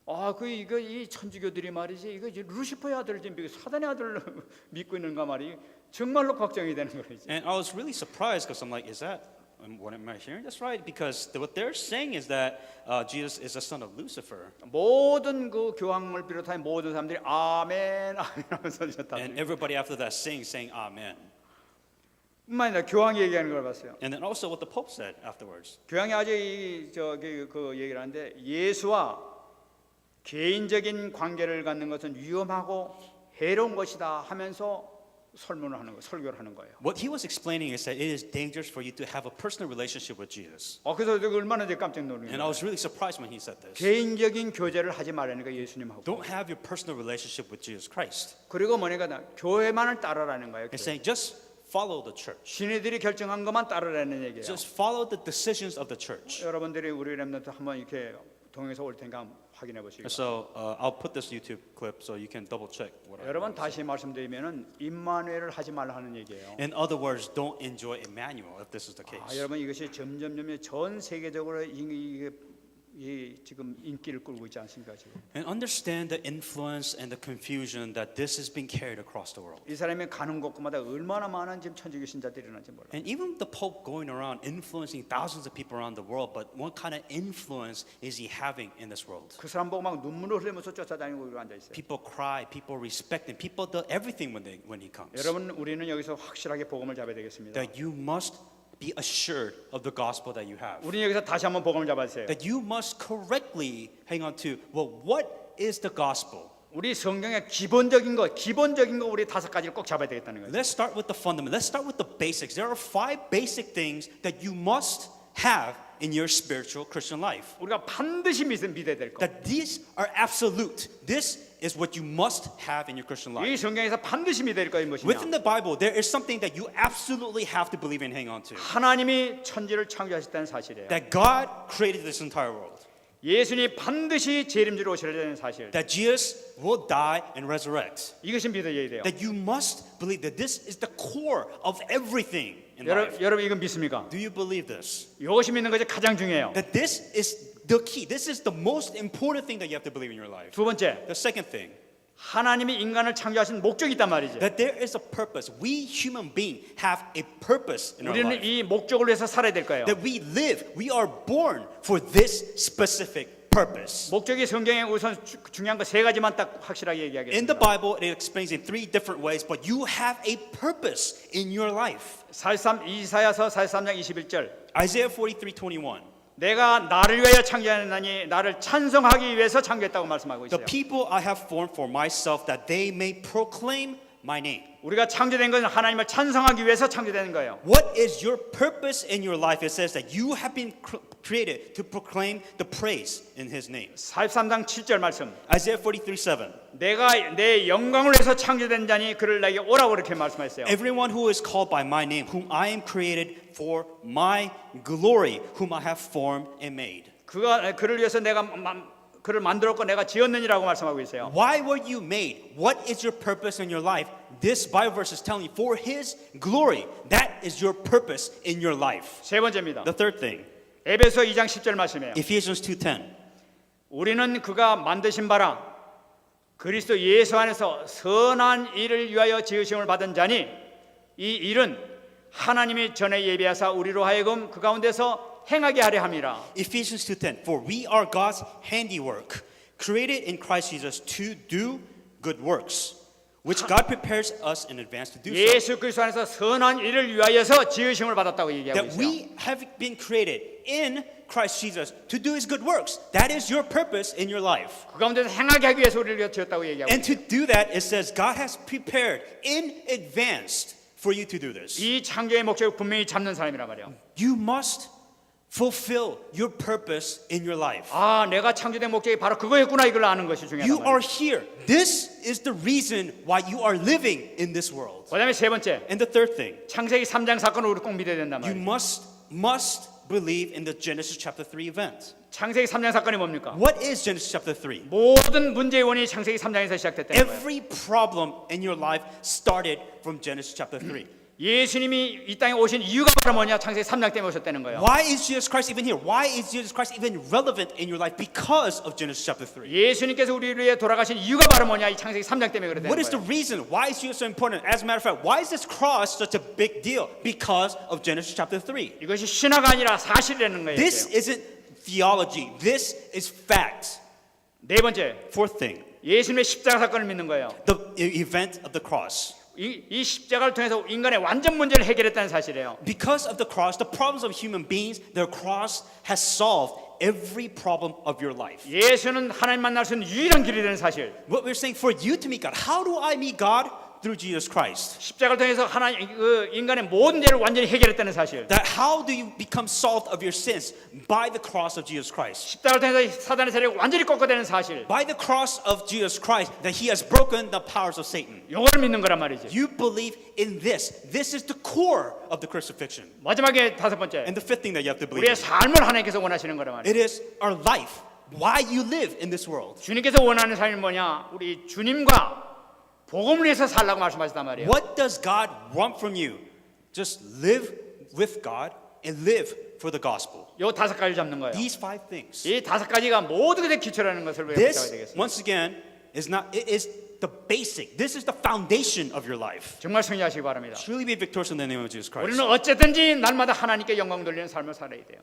이거 이 천주교들이 말이지 이거 루시퍼의 아들을 지금 사단의 아들을 믿고 있는가 말이 정말로 걱정이 되는 거지. And I was really surprised because I'm like, what am I hearing this right? Because what they're saying is that Jesus is the son of Lucifer. 모든 그 교황을 비롯한 모든 사람들이 아멘 아멘 하면서 다. And everybody after that saying amen. 뿐만 아니라 교황이 얘기하는 걸 봤어요. And then also what the Pope said afterwards. 교황이 아주 그 얘기를 하는데 예수와 개인적인 관계를 갖는 것은 위험하고 해로운 것이다 하면서 설문을 하는 거, 설교를 하는 거예요. What he was explaining is that it is dangerous for you to have a personal relationship with Jesus. 그래서 제가 얼마나 깜짝 놀란 And I 거예요. was really surprised when he said this. 개인적인 교제를 하지 말라니까 예수님하고. Don't have your personal relationship with Jesus Christ. 그리고 뭐냐가 교회만을 따르라는 거예요. It's saying just follow the church. 신이들이 결정한 것만 따르라는 얘기예요. Just follow the decisions of the church. 여러분들이 우리 렘넌트 한번 이렇게 동행해서 올 테니까 확인해 보시기 바랍니다. So I'll put this YouTube clip so you can double check what I 여러분 said. 다시 말씀드리면은 임마누엘을 하지 말라 하는 얘기예요. In other words, don't enjoy Emmanuel if this is the case. 여러분 이것이 점점 전 세계적으로 이 지금 인기를 끌고 있지 않습니까 지금? And understand the influence and the confusion that this is being carried across the world. 이 사람이 가는 곳마다 얼마나 많은 지금 천주교 신자들이 일어나는지 몰라. And even the Pope going around influencing thousands of people around the world, but what kind of influence is he having in this world? 그 사람 보고 막 눈물을 흘리면서 쫓아다니고 앉아 있어요. People cry, people respect him, people do everything when he comes. 여러분 우리는 여기서 확실하게 복음을 잡아야 되겠습니다. That you must be assured of the gospel that you have. 우리는 여기서 다시 한번 복음을 잡아주세요. That you must correctly hang on to, well, what is the gospel? 우리 성경의 기본적인 거 우리 5가지를 꼭 잡아야 되겠다는 거예요. Let's start with the fundament. Let's start with the basics. There are 5 basic things that you must have in your spiritual Christian life. 우리가 반드시 믿어야 될 거. That these are absolute. This is what you must have in your Christian life. 이 성경에서 반드시 믿어야 될 것이 무엇이냐? Within the Bible, there is something that you absolutely have to believe and hang on to. 하나님이 천지를 창조하셨다는 사실이에요. That God created this entire world. 예수님이 반드시 재림지로 오시려는 사실. That Jesus will die and resurrect. 이것이 믿어야 돼요. That you must believe that this is the core of everything in life. 여러분 이건 믿습니까? Do you believe this? 이것이 믿는 것이 가장 중요해요. That this is the key. This is the most important thing that you have to believe in your life. 두 번째, The second thing, 하나님이 인간을 창조하신 목적이 있단 말이죠. that there is a purpose. We human beings have a purpose in our 우리는 life. 이 목적을 위해서 살아야 될 거예요. That we live, we are born for this specific purpose. 목적이 성경에 우선 중요한 거 3가지만 딱 확실하게 In the 얘기하겠습니다. Bible, it explains in 3 different ways, but you have a purpose in your life. 이사야서 43장 21절. Isaiah 43:21. 내가 나를 위하여 창조하였나니 나를 찬송하기 위해서 창조했다고 말씀하고 The 있어요. people I have formed for myself, that they may proclaim my name. 우리가 창조된 것은 하나님을 찬송하기 위해서 창조되는 거예요. What is your purpose in your life? It says that you have been created to proclaim the praise in His name. 43장 7절 말씀. Isaiah 43:7. 내가 내 영광을 위해서 창조된 자니 그를 내게 오라고 이렇게 말씀하셨어요. Everyone who is called by my name, whom I am created for my glory, whom I have formed and made. 그를 위해서 내가 그를 만들었고 내가 지었느니라고 말씀하고 있어요. Why were you made? What is your purpose in your life? This Bible verse is telling you for His glory. That is your purpose in your life. 세 번째입니다. The third thing, 에베소 2장 10절 말씀이에요. Ephesians 2:10. 우리는 그가 만드신 바라 그리스도 예수 안에서 선한 일을 위하여 지으심을 받은 자니 이 일은 하나님이 전에 예비하사 우리로 하여금 그 가운데서 행하게 하려 함이라. Ephesians 2:10. For we are God's handiwork, created in Christ Jesus to do good works, which God prepares us in advance to do so. 예수 그리스도 안에서 선한 일을 위하여서 지으심을 받았다고 얘기하고 That 있어요. we have been created in Christ Jesus to do His good works. That is your purpose in your life. 그 가운데서 행하게 하기 위해서 우리를 지었다고 얘기하고 And to 있어요. do that, it says God has prepared in advance for you to do this. 이 창조의 목적을 분명히 잡는 사람이란 말이에요. You must fulfill your purpose in your life. 아, 내가 창조된 목적이 바로 그거였구나 이걸 아는 것이 중요하다. You are here. This is the reason why you are living in this world. 그다음에 세 번째, And the third thing, 창세기 3장 사건을 우리 꼭 믿어야 된단 you 말이에요. must believe in the Genesis chapter 3 event. 창세기 3장 사건이 뭡니까? What is Genesis chapter 3? 모든 문제의 원인이 창세기 3장에서 시작됐다는 거예요. Every problem in your life started from Genesis chapter 3. 예수님이 이 땅에 오신 이유가 바로 뭐냐? 창세기 3장 때문에 오셨다는 거예요. Why is Jesus Christ even here? Why is Jesus Christ even relevant in your life? Because of Genesis chapter 3. 예수님께서 우리를 위해 돌아가신 이유가 바로 뭐냐? 이 창세기 3장 때문에 그랬다는 What is the 거예요. reason? Why is Jesus so important? As a matter of fact, why is this cross such a big deal? Because of Genesis chapter 3. 이것이 신화가 아니라 사실이라는 거예요. This isn't theology. This is fact. 네 번째, Fourth thing, 예수님의 십자가 사건을 믿는 거예요. the event of the cross. 이 십자가를 통해서 인간의 완전 문제를 해결했다는 사실이에요. Because of the cross, the problems of human beings, the cross has solved every problem of your life. 예수는 하나님 만날 수 있는 유일한 길이 되는 사실. What we're saying, for you to meet God, how do I meet God? Through Jesus Christ. 십자가를 통해서 하나님 인간의 모든 죄를 완전히 해결했다는 사실. That how do you become solved of your sins? By the cross of Jesus Christ. 십자가를 통해서 사단의 세력을 완전히 꺾어대는 사실. By the cross of Jesus Christ, that He has broken the powers of Satan. 이걸 믿는 거란 말이죠. You believe in this. This is the core of the crucifixion. 마지막에 다섯 번째, And the fifth thing that you have to believe 우리의 in, 삶을 하나님께서 원하시는 거란 말이에요. it is our life. Why you live in this world. 주님께서 원하는 삶이 뭐냐? 우리 주님과 복음을 위해서 살라고 말씀하셨단 말이에요. What does God want from you? Just live with God and live for the gospel. 요 5가지를 잡는 거예요. These 5 things. 이 5가지가 모두 다 기초라는 것을 우리가 기억해야 This, 되겠습니다. once again, it is the basic. This is the foundation of your life. 정말 승리하시기 바랍니다. Truly be victorious in the name of Jesus Christ. 우리는 어쨌든지 날마다 하나님께 영광 돌리는 삶을 살아야 돼요.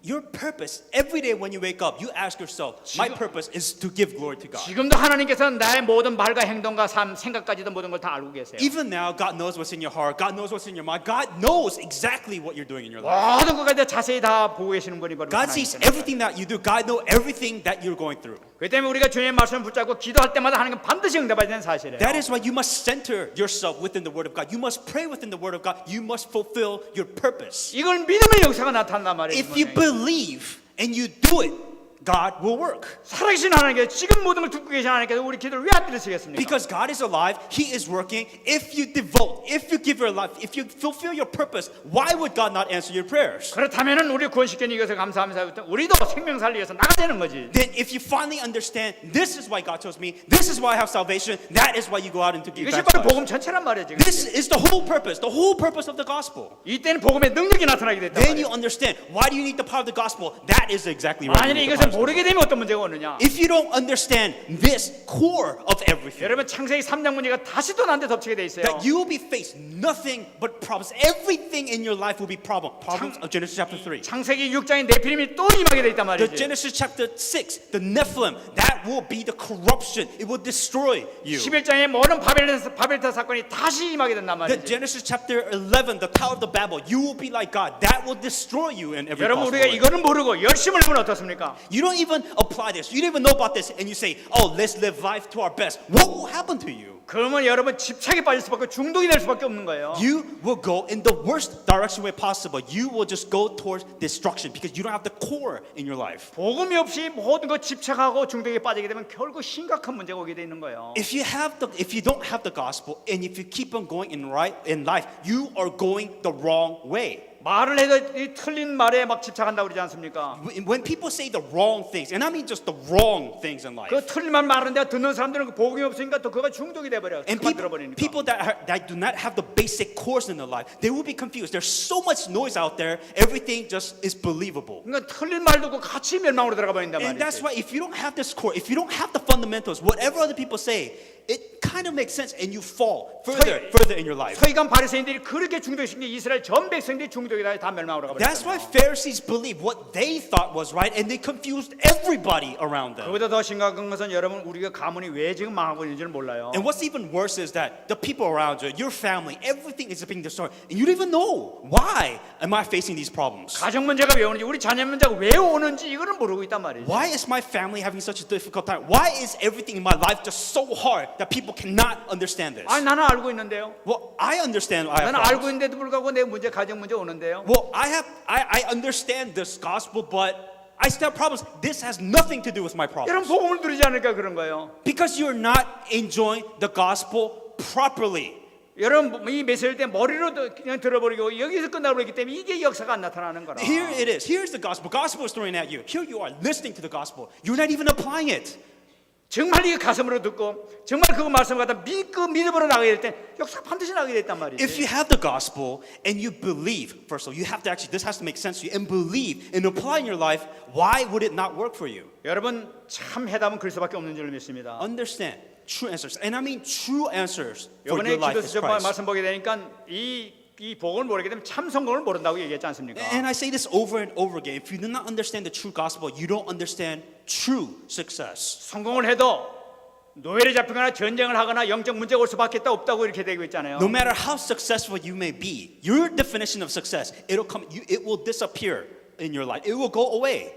Your purpose, every day when you wake up, you ask yourself, my purpose is to give glory to God. 지금도 하나님께서 나의 모든 말과 행동과 삶, 생각까지도 모든 걸 다 알고 계세요. Even now, God knows what's in your heart. God knows what's in your mind. God knows exactly what you're doing in your life. 모든 것까지 자세히 다 보고 계시는 분이 바로 God sees 하나님이세요. everything that you do. God knows everything that you're going through. 그 때문에 우리가 주님의 말씀을 붙잡고 기도할 때마다 하나님은 반드시 응답해야 되는 사실이에요. That is why you must center yourself within the Word of God. You must pray within the Word of God. You must fulfill your purpose. 이걸 믿음의 역사가 나타난단 말이에요. If you believe and you do it, God will work. 살아계신 하나님께서 지금 모든 걸 듣고 계신 하나님께서 우리 기도를 왜 안 들으시겠습니까? Because God is alive, He is working. If you devote, if you give your life, if you fulfill your purpose, why would God not answer your prayers? 그렇다면은 우리 구원시킨 이것을 감사하면서 우리도 생명 살리 위해서 나가야 되는 거지. Then if you finally understand, this is why God chose me, this is why I have salvation, that is why you go out and to give 이것이 back to 바로 life. 복음 전체란 말이에요. 지금. This is the whole purpose of the gospel. 이때는 복음의 능력이 나타나게 됐다. Then you understand, why do you need the power of the gospel? That is exactly right. 만약에 이것을 모르게 되면 어떤 문제가 오느냐? If you don't understand this core of everything, 여러분 창세기 3장 문제가 다시 또 나한테 덮치게 돼 있어요. that you will be faced nothing but problems. Everything in your life will be problems of Genesis chapter 3. 창세기 6장에 네피림이 또 임하게 돼 있단 The 말이지. Genesis chapter 6, the Nephilim, that will be the corruption. It will destroy you. 11장에 모든 바벨타 사건이 다시 임하게 된단 The 말이지. Genesis chapter 11, the Tower of the Babel, you will be like God. That will destroy you in every 여러분 possible 우리가 way. 이거는 모르고 열심을 하면 어떻습니까? You don't even apply this. You don't even know about this, and you say, "Oh, let's live life to our best." What will happen to you? 그러면 여러분 집착에 빠질 수밖에 중독이 될 수밖에 없는 거예요. You will go in the worst direction way possible. You will just go towards destruction because you don't have the core in your life. 복음이 없이 모든 거 집착하고 중독에 빠지게 되면 결국 심각한 문제가 오게 돼 있는 거예요. If you don't have the gospel, and if you keep on going in life, you are going the wrong way. 말을 해도 이 틀린 말에 막 집착한다고 그러지 않습니까? When people say the wrong things, and I mean just the wrong things in life, 그 틀린 말 말하는데 듣는 사람들은 그 복음이 없으니까 또 그가 중독이 돼 버려. and 그만 people, 들어버리니까. people that do not have the basic course in their life, they will be confused. There's so much noise out there. Everything just is believable. 그러니까 틀린 말 듣고 같이 멸망으로 들어가 버린단 And that's 말이지. why if you don't have this core, if you don't have the fundamentals, whatever other people say, it kind of makes sense, and you fall further in your life. 서기관 바리새인들이 그렇게 중독시킨 게 이스라엘 전 백성들이 중독이다 다 멸망으로 가 That's why 버렸어요. Pharisees believed what they thought was right, and they confused everybody around them. 그보다 더 심각한 것은 여러분 우리가 가문이 왜 지금 망하고 있는지를 몰라요. And what's even worse is that the people around you, your family, everything is being destroyed, and you don't even know why am I facing these problems? 가정 문제가 왜 오는지 우리 자녀 문제가 왜 오는지 이거는 모르고 있단 말이죠. Why is my family having such a difficult time? Why is everything in my life just so hard that people cannot understand this? 아니 나는 알고 있는데요. Well, I understand. I have 나는 알고 problems. 있는데도 불구하고 내 문제 가정 문제 오는데요. Well, I understand this gospel, but I still have problems. This has nothing to do with my 여러분 problems. 복음을 누리지 않으니까 그런 거예요. Because you're not enjoying the gospel properly. 여러분 이 메시지 때 머리로 그냥 들어버리고 여기서 끝나버리기 때문에 이게 역사가 안 나타나는 거라. Here it is. Here's the gospel. Gospel is thrown at you. Here you are listening to the gospel. You're not even applying it. 정말 이게 가슴으로 듣고 정말 그 말씀을 갖다 믿고 믿음으로 나가게 될 때 역사가 반드시 나가게 됐단 If 말이지. you have the gospel and you believe, first of all, you have to actually, this has to make sense to you, and believe and apply in your life, why would it not work for you? 여러분 참 해답은 그럴 수밖에 없는 줄 믿습니다. Understand true answers. And I mean true answers for 이번에 your life 기도 is 수첩 Christ. 말씀 보게 되니까 이 복음을 모르게 되면 참 성공을 모른다고 얘기했지 않습니까? And I say this over and over again. If you do not understand the true gospel, you don't understand true success. 성공을 해도 노예를 잡히거나 전쟁을 하거나 영적 문제가 올 수밖에 없다고 이렇게 되고 있잖아요. No matter how successful you may be, your definition of success, it will disappear in your life. It will go away.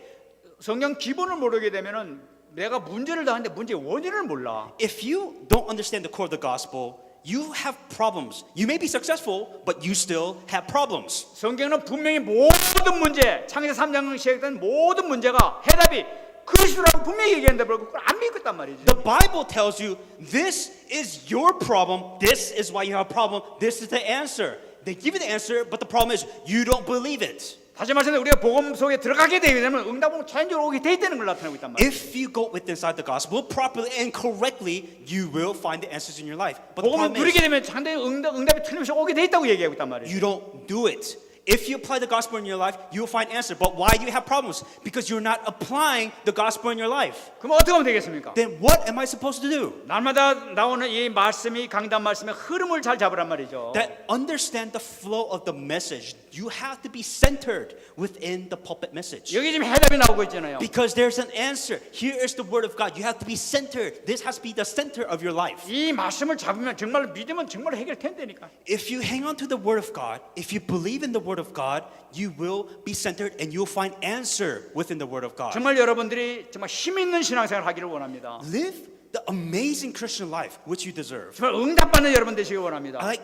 성경 기본을 모르게 되면은 내가 문제를 당하는데 문제의 원인을 몰라. If you don't understand the core of the gospel, you have problems. You may be successful, but you still have problems. 성경은 분명히 모든 문제, 창세기 3장 시작된 모든 문제가 해답이 그리스도라고 분명히 얘기하는데 그걸 안 믿고 있단 말이지. The Bible tells you this is your problem. This is why you have a problem. This is the answer. They give you the answer, but the problem is you don't believe it. 다시 말해서 우리가 복음 속에 들어가게 되면 응답은 자연적으로 오게 돼 있다는 걸 나타내고 있단 말이야. If you go with inside the gospel properly and correctly, you will find the answers in your life. But the 복음을 problem 누리게 is 되면 상당히 응답이 틀림없이 오게 돼 있다고 얘기하고 있단 말이야. you don't do it. If you apply the gospel in your life, you will find answer. But why do you have problems? Because you're not applying the gospel in your life. 그럼 어떻게 하면 되겠습니까? Then what am I supposed to do? 날마다 나오는 이 말씀이 강단 말씀의 흐름을 잘 잡으란 말이죠. That understand the flow of the message. You have to be centered within the pulpit message. 여기 지금 해답이 나오고 있잖아요. Because there's an answer. Here is the word of God. You have to be centered. This has to be the center of your life. 이 말씀을 잡으면 정말 믿으면 정말 해결된다니까. If you hang on to the word of God, if you believe in the word of God, you will be centered and you'll find answer within the word of God. 정말 여러분들이 정말 힘 있는 신앙생활 하기를 원합니다. Live the amazing Christian life which you deserve. 정말 응답받는 여러분 되시기 원합니다. Like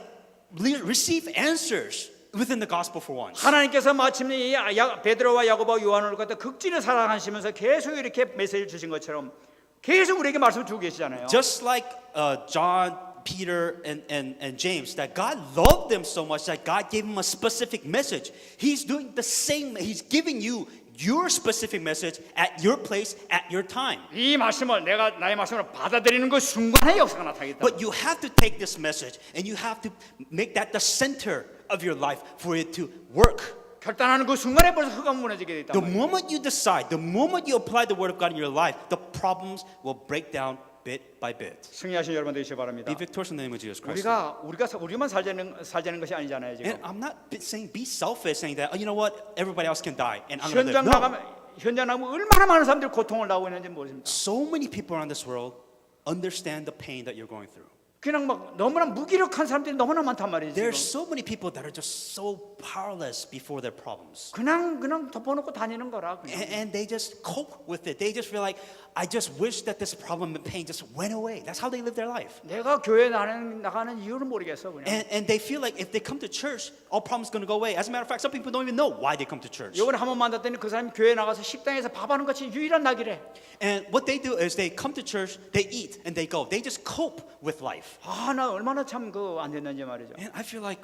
receive answers within the gospel for once. 하나님께서 마침내 이 베드로와 야고보와 요한을 갖다 극진히 사랑하시면서 계속 이렇게 메시지를 주신 것처럼 계속 우리에게 말씀을 주고 계시잖아요. Just like John, Peter, and James, that God loved them so much that God gave them a specific message. He's doing the same. He's giving you your specific message at your place, at your time. 이 말씀을 내가 나의 말씀을 받아들이는 그 순간에 역사가 나타나겠다. But you have to take this message and you have to make that the center of your life for it to work. 결단하는 그 순간에 벌써 흑암 무너지게 되다. The moment you decide, the moment you apply the word of God in your life, the problems will break down bit by bit. 승리하신 여러분 되시기 바랍니다. Be victorious in the name of Jesus Christ. 우리만 살자는 것이 아니잖아요 지금. And I'm not saying be selfish, saying that you know what, everybody else can die and I'm 현장 gonna live. No. 나가면 얼마나 많은 사람들이 고통을 당하고 있는지 모릅니다. So many people around this world understand the pain that you're going through. 그냥 막 너무나 무기력한 사람들이 너무나 많단 말이지. There's so many people that are just so powerless before their problems. 그냥 덮어놓고 다니는 거라. And they just cope with it. They just feel like, I just wish that this problem and pain just went away. That's how they live their life. 내가 교회 나가는 이유를 모르겠어 그냥. And they feel like if they come to church, all problems going to go away. As a matter of fact, some people don't even know why they come to church. 요번에 한 번 만났더니 그 사람이 교회 나가서 식당에서 밥하는 것이 유일한 낙이래. And what they do is they come to church, they eat, and they go. They just cope with life. 나 얼마나 참 안 됐는지 말이죠. And I feel like,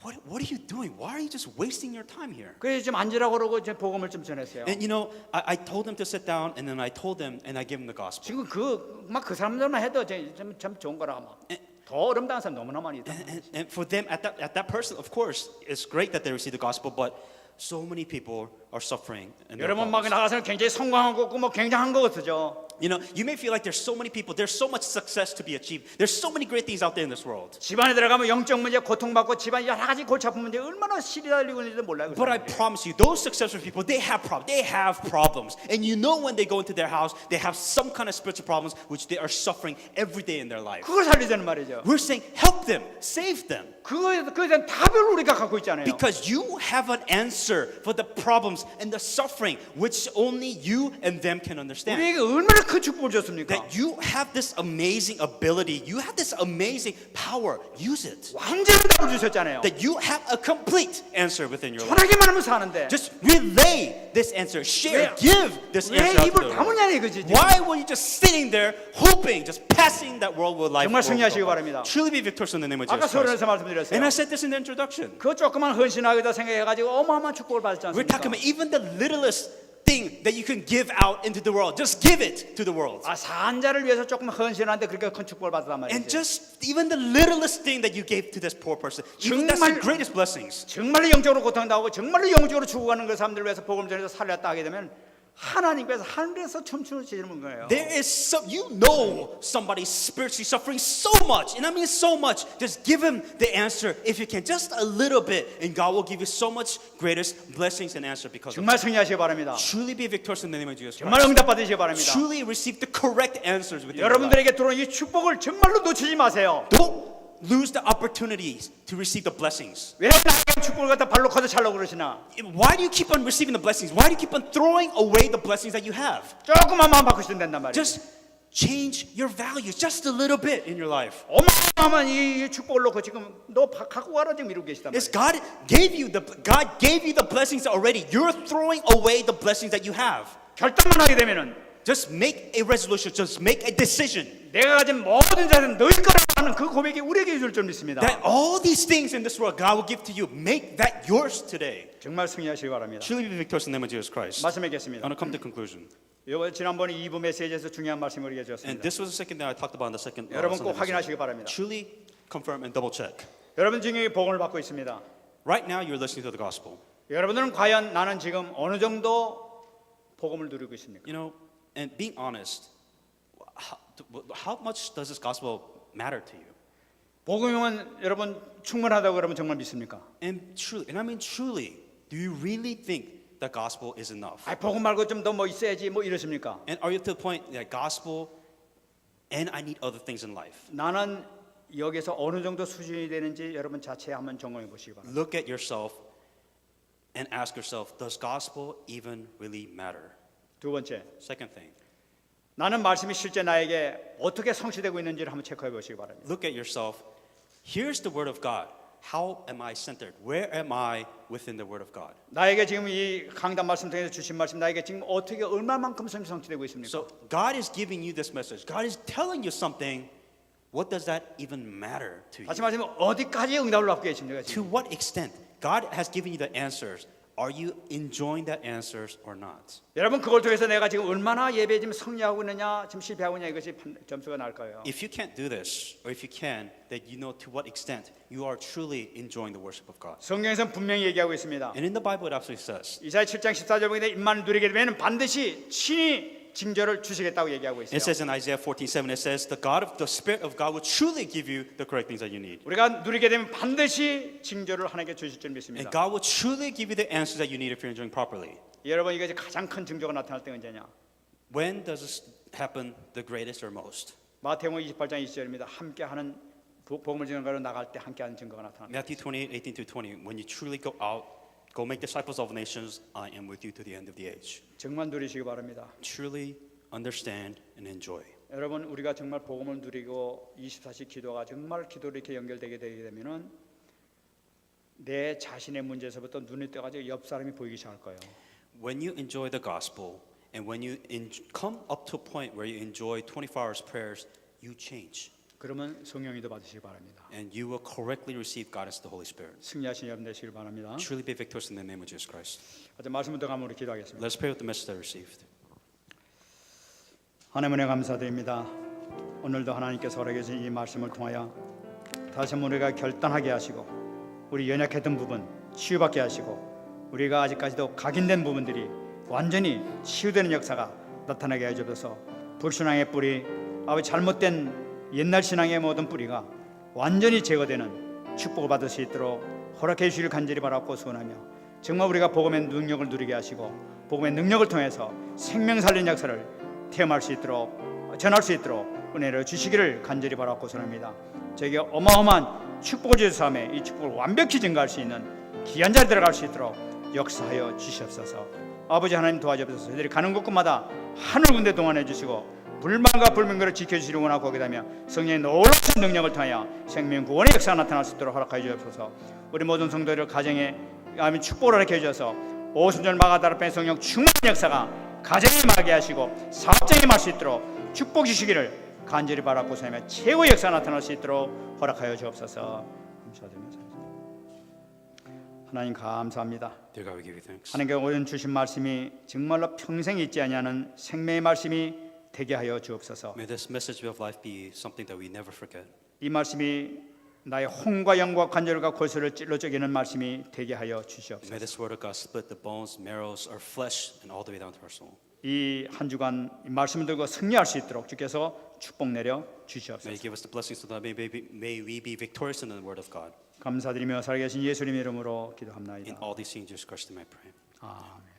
what are you doing? Why are you just wasting your time here? 그래서 좀 앉으라고 그러고 이제 복음을 좀 전했어요. And you know, I told them to sit down, and then I told them, and I gave them the gospel. 지금 그 사람들만 해도 참 좋은 거라 막. 더 어렵다는 사람 너무나 많이 있다. And for them, at that person, of course, it's great that they receive the gospel, but so many people are suffering. In their 여러분 막 lives. 나가서 굉장히 성공한 거 없고 뭐 굉장한 거 같으죠. You know, you may feel like there's so many people, there's so much success to be achieved. There's so many great things out there in this world. 집안에 들어가면 영적 문제, 고통받고 집안 여러 가지 골치 아픈 문제 얼마나 시달리고 있는지도 몰라요. 그 But I 사람들이. promise you, those successful people, they have problems. They have problems. And you know when they go into their house, they have some kind of spiritual problems which they are suffering every day in their life. 그걸 살리자는 말이죠. We're saying, help them, save them. 그거에 대한 답을 우리가 갖고 있잖아요. Because you have an answer for the problems and the suffering which only you and them can understand. 우리에게 얼마나 큰 축복을 줬습니까? That you have this amazing ability, you have this amazing power. Use it. 완전한 답을 주셨잖아요. That you have a complete answer within your life. 편하게만 하면 사는데 Just relay this answer, share, give this 왜 answer out to 입을 the world. 다무냐 이거지. Why were you just sitting there hoping, just passing that world with life? 정말 승리하시기 바랍니다. Truly be victorious in the name of 아까 Jesus Christ. 소련에서 말씀드렸어요. And I said this in the introduction. 그 조그만 헌신하기다 생각해가지고 어마어마한 축복을 받지 We're talking 않습니까? about even the littlest thing that you can give out into the world. Just give it to the world. 산자를 위해서 조금 헌신하는데 그렇게 큰 축복을 받았단 And 말이지. just even the littlest thing that you gave to this poor person, even that's the 정말- greatest blessings. 정말로 영적으로 고통당하고 정말로 영적으로 죽어가는 그 사람들을 위해서 복음 전해서 살렸다 하게 되면 하나님께서 하늘에서 춤추는 지르는 거예요. There is some, you know, somebody spiritually suffering so much, and I mean so much. Just give him the answer if you can, just a little bit, and God will give you so much greatest blessings and answer because of 정말 it. 승리하시기 바랍니다. Truly be victorious in the name of Jesus 정말 Christ. 응답 받으시기 바랍니다. Truly receive the correct answers within your life. 여러분들에게 들어온 이 축복을 정말로 놓치지 마세요. Don't lose the opportunities to receive the blessings. 왜 하나님 축복을 갖다 발로 커서 차려고 그러시나? Why do you keep on receiving the blessings? Why do you keep on throwing away the blessings that you have? 조금만 마음 바꾸시면 된단 말이에요. Just change your values just a little bit in your life. 어마어마한 이 축복을 놓고 지금 너 갖고 가라 지금 이러고 계시단 Yes, 말이에요. God gave you the blessings already. You're throwing away the blessings that you have. 결단만 하게 되면은 Just make a resolution. Just make a decision 내가 가진 모든 자는 너희 거라고 하는 그 고백이 우리에게 줄 줄 믿습니다. that all these things in this world God will give to you. Make that yours today. 정말 승리하시기 바랍니다. Truly be victorious in the name of Jesus Christ. I 말씀하겠습니다. want to come to conclusion. 이번 지난번에 2부 메시지에서 중요한 말씀을 And 해주셨습니다. this was the second thing I talked about in the second. 여러분 Sunday 꼭 확인하시기 message. 바랍니다. Truly confirm and double check. 여러분 중에 복음을 받고 있습니다. Right now, you're listening to the gospel. 여러분들은 과연 나는 지금 어느 정도 복음을 누리고 있습니까? You know, and being honest, how much does this gospel matter to you? 복음은 여러분 충분하다고 여러분 정말 믿습니까? And I mean truly, do you really think the gospel is enough? 아, 복음 말고 좀 더 뭐 있어야지 뭐 이러십니까? And are you to the point that gospel and I need other things in life? 나는 여기서 어느 정도 수준이 되는지 여러분 자체 한번 점검해 보시기 바랍니다. Look at yourself and ask yourself, does gospel even really matter? 두 번째, Second thing, 나는 말씀이 실제 나에게 어떻게 성취되고 있는지를 한번 체크해 보시기 바랍니다. look at yourself. Here's the word of God. How am I centered? Where am I within the word of God? 나에게 지금 이 강단 말씀 통해서 주신 말씀 나에게 지금 어떻게 얼마만큼 성취되고 있습니까? So God is giving you this message. God is telling you something. What does that even matter to you? 다시 말하면 어디까지 응답을 받고 계십니까? To 지금? what extent? God has given you the answers. Are you enjoying that answers or not? 여러분 그걸 통해서 내가 지금 얼마나 예배에 지금 승리하고 있느냐 지금 실패하고 있냐 이것이 점수가 날까요? If you can't do this, or if you can, then you know to what extent you are truly enjoying the worship of God. 성경에서는 분명히 얘기하고 있습니다. And in the Bible, it absolutely says. 이사야 7장 14절 보게 임만을 누리게 되면 반드시 친히 징조를 주시겠다고 얘기하고 있어요. It says in Isaiah 14:7, it says the Spirit of God will truly give you the correct things that you need. 우리가 누리게 되면 반드시 징조를 하나님께 주실 줄 And 믿습니다. God will truly give you the answers that you need if you're enjoying properly. 여러분 이것이 가장 큰 징조가 나타날 때 언제냐? When does this happen the greatest or most? 마태복음 28장 20절입니다. 함께하는 복음을 전하러 나갈 때 함께하는 증거가 나타납니다. Matthew 28:18-20. When you truly go out, go make disciples of nations, I am with you to the end of the age. 정말 누리시기 바랍니다. Truly understand and enjoy. 여러분 우리가 정말 복음을 누리고 24시 기도가 정말 기도로 이렇게 연결되게 되게 되면은 내 자신의 문제에서부터 눈이 떠가지고 옆 사람이 보이기 시작할 거예요. When you enjoy the gospel and when you come up to a point where you enjoy 24 hours prayers, you change. 그러면 성령이도 받으시기 바랍니다. And you will correctly receive guidance of the Holy Spirit. 승리하신 여러분 되시길 바랍니다. Truly be victorious in the name of Jesus Christ. 어제 말씀부터 가면 우리 기도하겠습니다. Let's pray with the message that I received. 하나님 은혜 감사드립니다. 오늘도 하나님께서 허락해 주신 이 말씀을 통하여 다시 한번 우리가 결단하게 하시고 우리 연약했던 부분 치유받게 하시고 우리가 아직까지도 각인된 부분들이 완전히 치유되는 역사가 나타나게 해주셔서 불신앙의 뿌리 아버지 잘못된 옛날 신앙의 모든 뿌리가 완전히 제거되는 축복을 받을 수 있도록 허락해 주시길 간절히 바라고 소원하며 정말 우리가 복음의 능력을 누리게 하시고 복음의 능력을 통해서 생명 살리는 역사를 체험할 수 있도록 전할 수 있도록 은혜를 주시기를 간절히 바라고 소원합니다. 저에게 어마어마한 축복을 주셔서 이 축복을 완벽히 증가할 수 있는 귀한 자리 들어갈 수 있도록 역사하여 주시옵소서. 아버지 하나님 도와주옵소서. 저희들이 가는 곳곳마다 하늘 군대 동안해 주시고 불만과 불명들을 지켜주시기 원하고 하게 되면 성령의 놀라운 능력을 통하여 생명 구원의 역사가 나타날 수 있도록 허락하여 주옵소서. 우리 모든 성도들 가정에 아멘 축복을 허락해 주셔서 오순절 마가다라펜 성령 충만한 역사가 가정에 임하게 하시고 사업장에 임할 수 있도록 축복 주시기를 간절히 바라고 사며 최고의 역사가 나타날 수 있도록 허락하여 주옵소서. 감사드립니다. 하나님 감사합니다. Dear God, we give you thanks. 하나님께 오늘 주신 말씀이 정말로 평생 잊지 아니하는 생명의 말씀이 되게 하여 주옵소서. May this message of life be something that we never forget. 이 말씀이 나의 혼과 영과 관절과 골수를 찔러 쪼개는 말씀이 되게 하여 주시옵소서. May this word of God split the bones, marrows, our flesh, and all the way down to our soul. 이 한 주간 이 말씀을 들고 승리할 수 있도록 주께서 축복 내려 May you 주시옵소서. give us the blessings so that may we be victorious in the word of God. 감사드리며 살아계신 예수님의 이름으로 In 기도합나이다. all these things, Jesus Christ, I pray. 아멘.